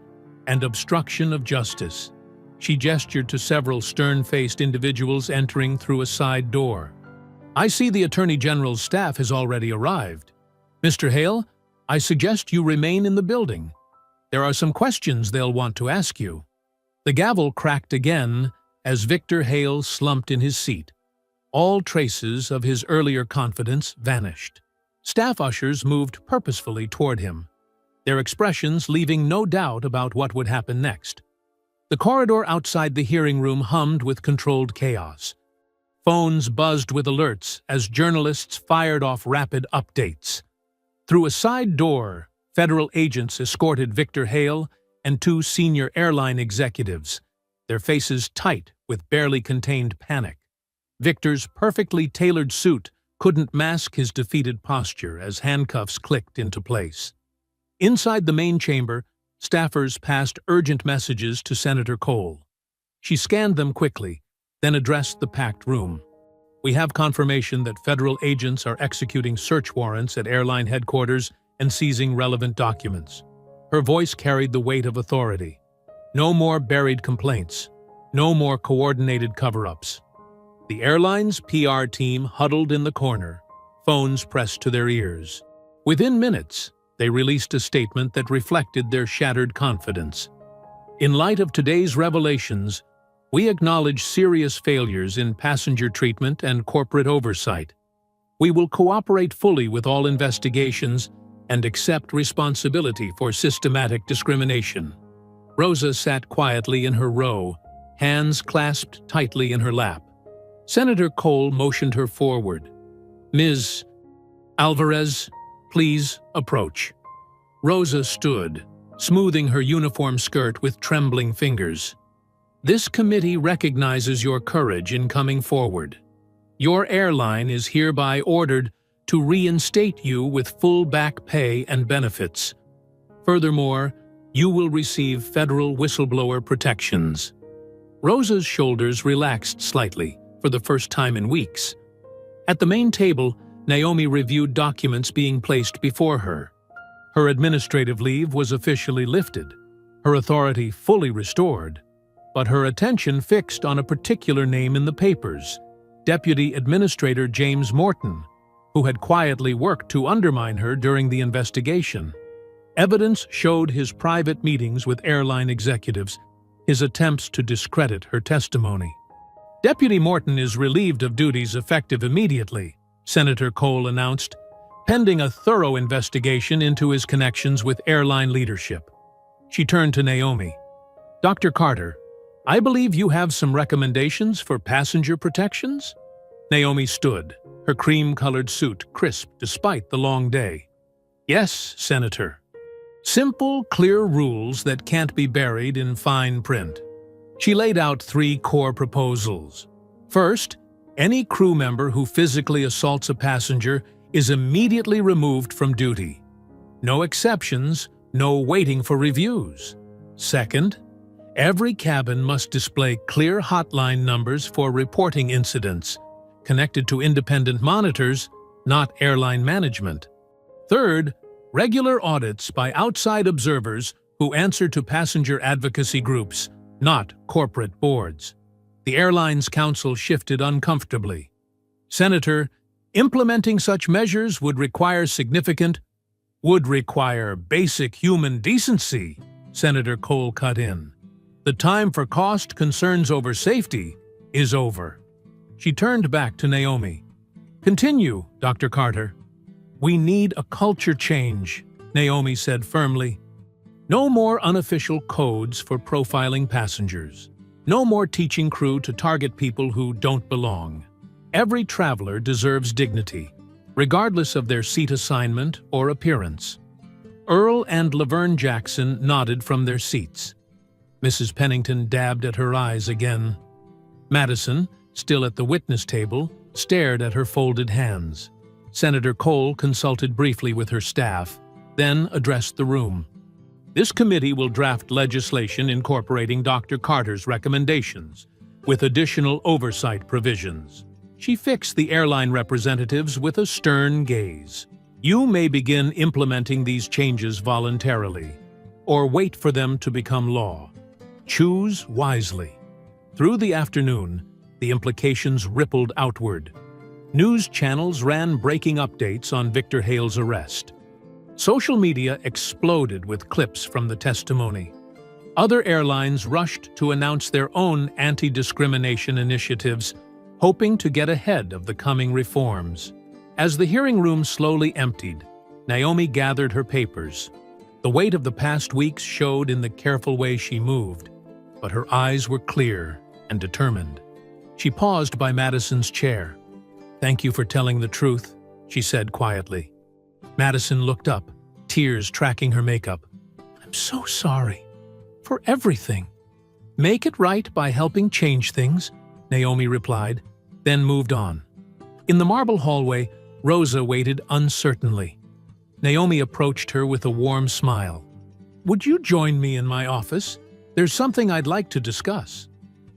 and obstruction of justice." She gestured to several stern-faced individuals entering through a side door. "I see the Attorney General's staff has already arrived. Mr. Hale, I suggest you remain in the building. There are some questions they'll want to ask you." The gavel cracked again as Victor Hale slumped in his seat. All traces of his earlier confidence vanished. Staff ushers moved purposefully toward him, their expressions leaving no doubt about what would happen next. The corridor outside the hearing room hummed with controlled chaos. Phones buzzed with alerts as journalists fired off rapid updates. Through a side door, federal agents escorted Victor Hale and two senior airline executives, their faces tight with barely contained panic. Victor's perfectly tailored suit couldn't mask his defeated posture as handcuffs clicked into place. Inside the main chamber, staffers passed urgent messages to Senator Cole. She scanned them quickly, then addressed the packed room. "We have confirmation that federal agents are executing search warrants at airline headquarters and seizing relevant documents." Her voice carried the weight of authority. No more buried complaints. No more coordinated cover-ups. The airline's PR team huddled in the corner, phones pressed to their ears. Within minutes, they released a statement that reflected their shattered confidence. "In light of today's revelations, we acknowledge serious failures in passenger treatment and corporate oversight. We will cooperate fully with all investigations and accept responsibility for systematic discrimination." Rosa sat quietly in her row, hands clasped tightly in her lap. Senator Cole motioned her forward. "Ms. Alvarez, please approach." Rosa stood, smoothing her uniform skirt with trembling fingers. "This committee recognizes your courage in coming forward. Your airline is hereby ordered to reinstate you with full back pay and benefits. Furthermore, you will receive federal whistleblower protections." Rosa's shoulders relaxed slightly, for the first time in weeks. At the main table, Naomi reviewed documents being placed before her. Her administrative leave was officially lifted, her authority fully restored, but her attention fixed on a particular name in the papers, Deputy Administrator James Morton, who had quietly worked to undermine her during the investigation. Evidence showed his private meetings with airline executives, his attempts to discredit her testimony. "Deputy Morton is relieved of duties effective immediately," Senator Cole announced, pending a thorough investigation into his connections with airline leadership. She turned to Naomi. "Dr. Carter, I believe you have some recommendations for passenger protections?" Naomi stood, her cream-colored suit crisp despite the long day. "Yes, Senator. Simple, clear rules that can't be buried in fine print." She laid out 3 core proposals. First, any crew member who physically assaults a passenger is immediately removed from duty. No exceptions, no waiting for reviews. Second, every cabin must display clear hotline numbers for reporting incidents, connected to independent monitors, not airline management. Third, regular audits by outside observers who answer to passenger advocacy groups, not corporate boards. The airline's counsel shifted uncomfortably. "Senator, implementing such measures would require basic human decency," Senator Cole cut in. "The time for cost concerns over safety is over." She turned back to Naomi. "Continue, Dr. Carter." "We need a culture change," Naomi said firmly. "No more unofficial codes for profiling passengers. No more teaching crew to target people who don't belong. Every traveler deserves dignity, regardless of their seat assignment or appearance." Earl and Laverne Jackson nodded from their seats. Mrs. Pennington dabbed at her eyes again. Madison, still at the witness table, stared at her folded hands. Senator Cole consulted briefly with her staff, then addressed the room. "This committee will draft legislation incorporating Dr. Carter's recommendations, with additional oversight provisions." She fixed the airline representatives with a stern gaze. "You may begin implementing these changes voluntarily, or wait for them to become law. Choose wisely." Through the afternoon, the implications rippled outward. News channels ran breaking updates on Victor Hale's arrest. Social media exploded with clips from the testimony. Other airlines rushed to announce their own anti-discrimination initiatives, hoping to get ahead of the coming reforms. As the hearing room slowly emptied, Naomi gathered her papers. The weight of the past weeks showed in the careful way she moved, but her eyes were clear and determined. She paused by Madison's chair. "Thank you for telling the truth," she said quietly. Madison looked up, tears tracking her makeup. "I'm so sorry. For everything." "Make it right by helping change things," Naomi replied, then moved on. In the marble hallway, Rosa waited uncertainly. Naomi approached her with a warm smile. "Would you join me in my office? There's something I'd like to discuss."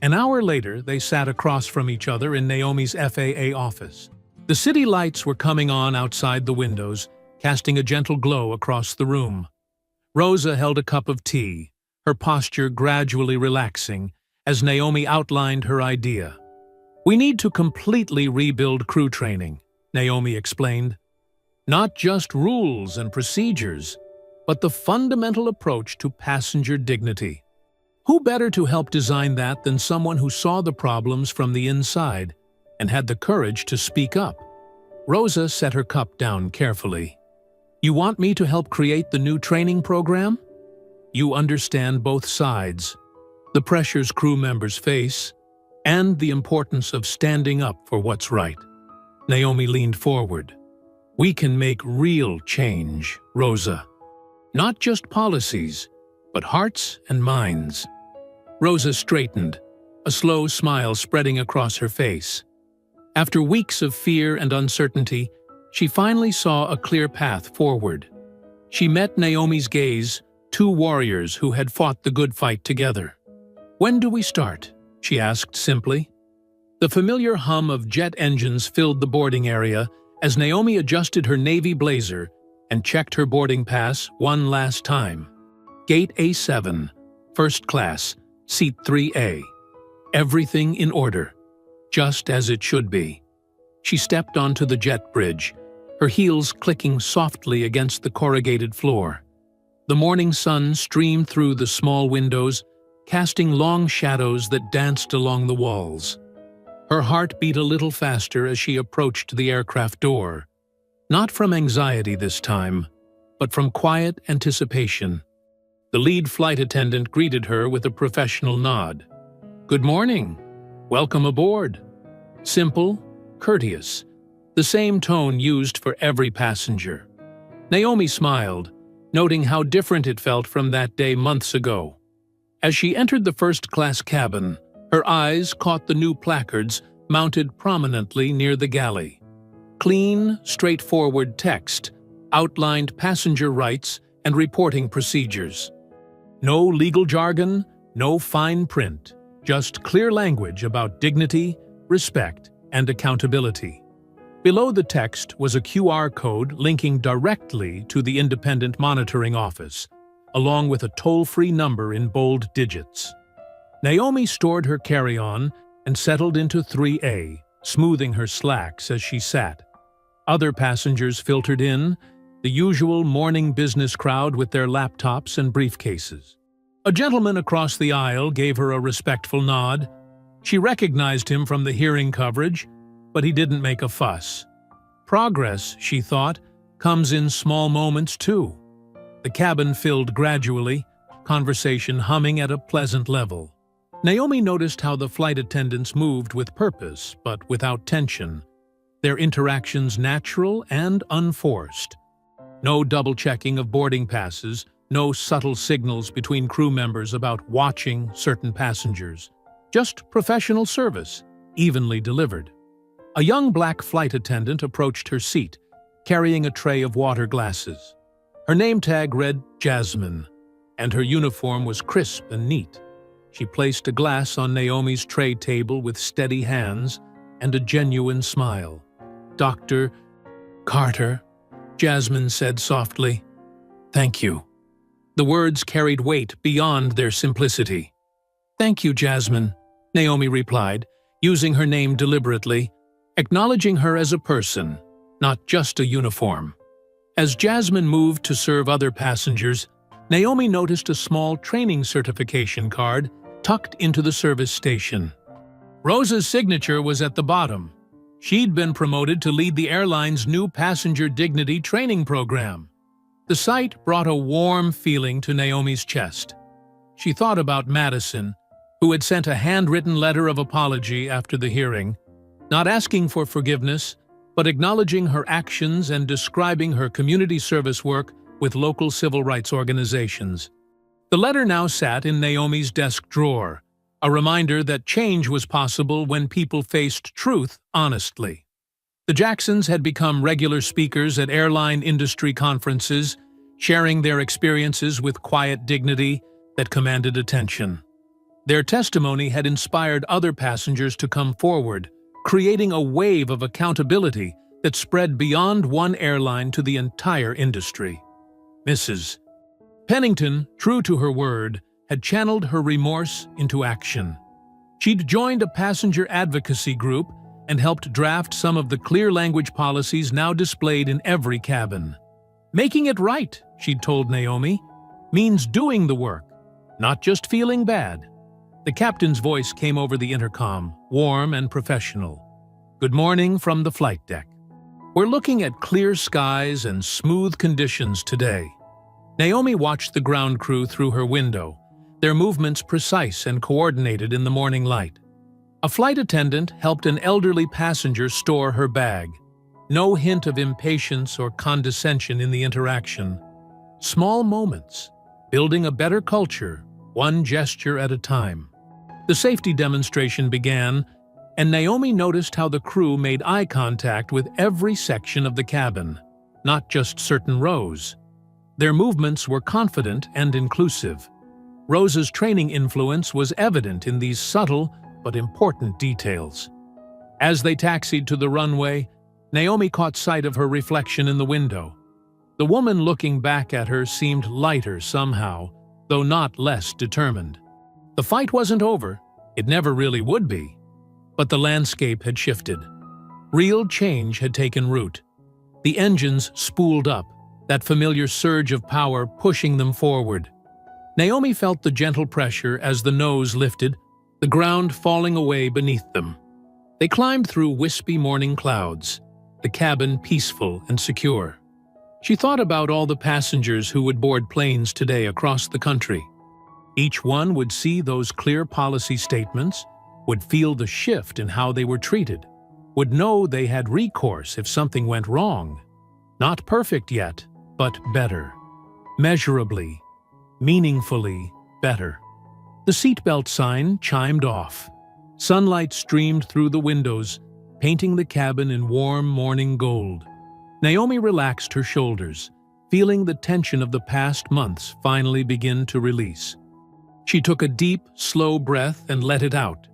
An hour later, they sat across from each other in Naomi's FAA office. The city lights were coming on outside the windows, casting a gentle glow across the room. Rosa held a cup of tea, her posture gradually relaxing as Naomi outlined her idea. "We need to completely rebuild crew training," Naomi explained. "Not just rules and procedures, but the fundamental approach to passenger dignity. Who better to help design that than someone who saw the problems from the inside and had the courage to speak up?" Rosa set her cup down carefully. "You want me to help create the new training program? You understand both sides, the pressures crew members face, and the importance of standing up for what's right." Naomi leaned forward. "We can make real change, Rosa. Not just policies, but hearts and minds." Rosa straightened, a slow smile spreading across her face. After weeks of fear and uncertainty, she finally saw a clear path forward. She met Naomi's gaze, two warriors who had fought the good fight together. "When do we start?" she asked simply. The familiar hum of jet engines filled the boarding area as Naomi adjusted her navy blazer and checked her boarding pass one last time. Gate A7, first class, seat 3A. Everything in order, just as it should be. She stepped onto the jet bridge, her heels clicking softly against the corrugated floor. The morning sun streamed through the small windows, casting long shadows that danced along the walls. Her heart beat a little faster as she approached the aircraft door. Not from anxiety this time, but from quiet anticipation. The lead flight attendant greeted her with a professional nod. "Good morning. Welcome aboard." Simple, courteous, the same tone used for every passenger. Naomi smiled, noting how different it felt from that day months ago. As she entered the first-class cabin, her eyes caught the new placards mounted prominently near the galley. Clean, straightforward text outlined passenger rights and reporting procedures. No legal jargon, no fine print, just clear language about dignity, respect, and accountability. Below the text was a QR code linking directly to the Independent Monitoring Office, along with a toll-free number in bold digits. Naomi stored her carry-on and settled into 3A, smoothing her slacks as she sat. Other passengers filtered in, the usual morning business crowd with their laptops and briefcases. A gentleman across the aisle gave her a respectful nod. She recognized him from the hearing coverage, but he didn't make a fuss. Progress, she thought, comes in small moments too. The cabin filled gradually, conversation humming at a pleasant level. Naomi noticed how the flight attendants moved with purpose, but without tension. Their interactions natural and unforced. No double-checking of boarding passes, no subtle signals between crew members about watching certain passengers. Just professional service, evenly delivered. A young black flight attendant approached her seat, carrying a tray of water glasses. Her name tag read Jasmine, and her uniform was crisp and neat. She placed a glass on Naomi's tray table with steady hands and a genuine smile. "Dr. Carter," Jasmine said softly. "Thank you." The words carried weight beyond their simplicity. "Thank you, Jasmine," Naomi replied, using her name deliberately, acknowledging her as a person, not just a uniform. As Jasmine moved to serve other passengers, Naomi noticed a small training certification card tucked into the service station. Rosa's signature was at the bottom. She'd been promoted to lead the airline's new passenger dignity training program. The sight brought a warm feeling to Naomi's chest. She thought about Madison, who had sent a handwritten letter of apology after the hearing, not asking for forgiveness, but acknowledging her actions and describing her community service work with local civil rights organizations. The letter now sat in Naomi's desk drawer, a reminder that change was possible when people faced truth honestly. The Jacksons had become regular speakers at airline industry conferences, sharing their experiences with quiet dignity that commanded attention. Their testimony had inspired other passengers to come forward, creating a wave of accountability that spread beyond one airline to the entire industry. Mrs. Pennington, true to her word, had channeled her remorse into action. She'd joined a passenger advocacy group and helped draft some of the clear language policies now displayed in every cabin. Making it right, she'd told Naomi, means doing the work, not just feeling bad. The captain's voice came over the intercom, warm and professional. "Good morning from the flight deck. We're looking at clear skies and smooth conditions today." Naomi watched the ground crew through her window, their movements precise and coordinated in the morning light. A flight attendant helped an elderly passenger store her bag. No hint of impatience or condescension in the interaction. Small moments, building a better culture, one gesture at a time. The safety demonstration began, and Naomi noticed how the crew made eye contact with every section of the cabin, not just certain rows. Their movements were confident and inclusive. Rosa's training influence was evident in these subtle but important details. As they taxied to the runway, Naomi caught sight of her reflection in the window. The woman looking back at her seemed lighter somehow, though not less determined. The fight wasn't over, it never really would be. But the landscape had shifted. Real change had taken root. The engines spooled up, that familiar surge of power pushing them forward. Naomi felt the gentle pressure as the nose lifted, the ground falling away beneath them. They climbed through wispy morning clouds, the cabin peaceful and secure. She thought about all the passengers who would board planes today across the country. Each one would see those clear policy statements, would feel the shift in how they were treated, would know they had recourse if something went wrong. Not perfect yet, but better. Measurably, meaningfully better. The seatbelt sign chimed off. Sunlight streamed through the windows, painting the cabin in warm morning gold. Naomi relaxed her shoulders, feeling the tension of the past months finally begin to release. She took a deep, slow breath and let it out.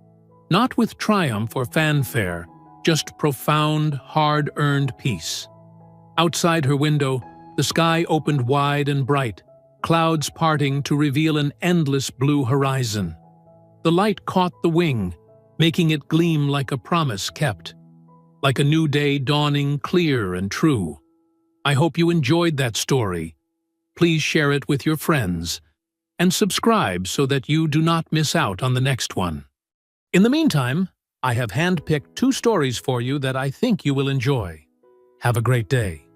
Not with triumph or fanfare, just profound, hard-earned peace. Outside her window, the sky opened wide and bright, clouds parting to reveal an endless blue horizon. The light caught the wing, making it gleam like a promise kept, like a new day dawning clear and true. I hope you enjoyed that story. Please share it with your friends and subscribe so that you do not miss out on the next one. In the meantime, I have handpicked 2 stories for you that I think you will enjoy. Have a great day.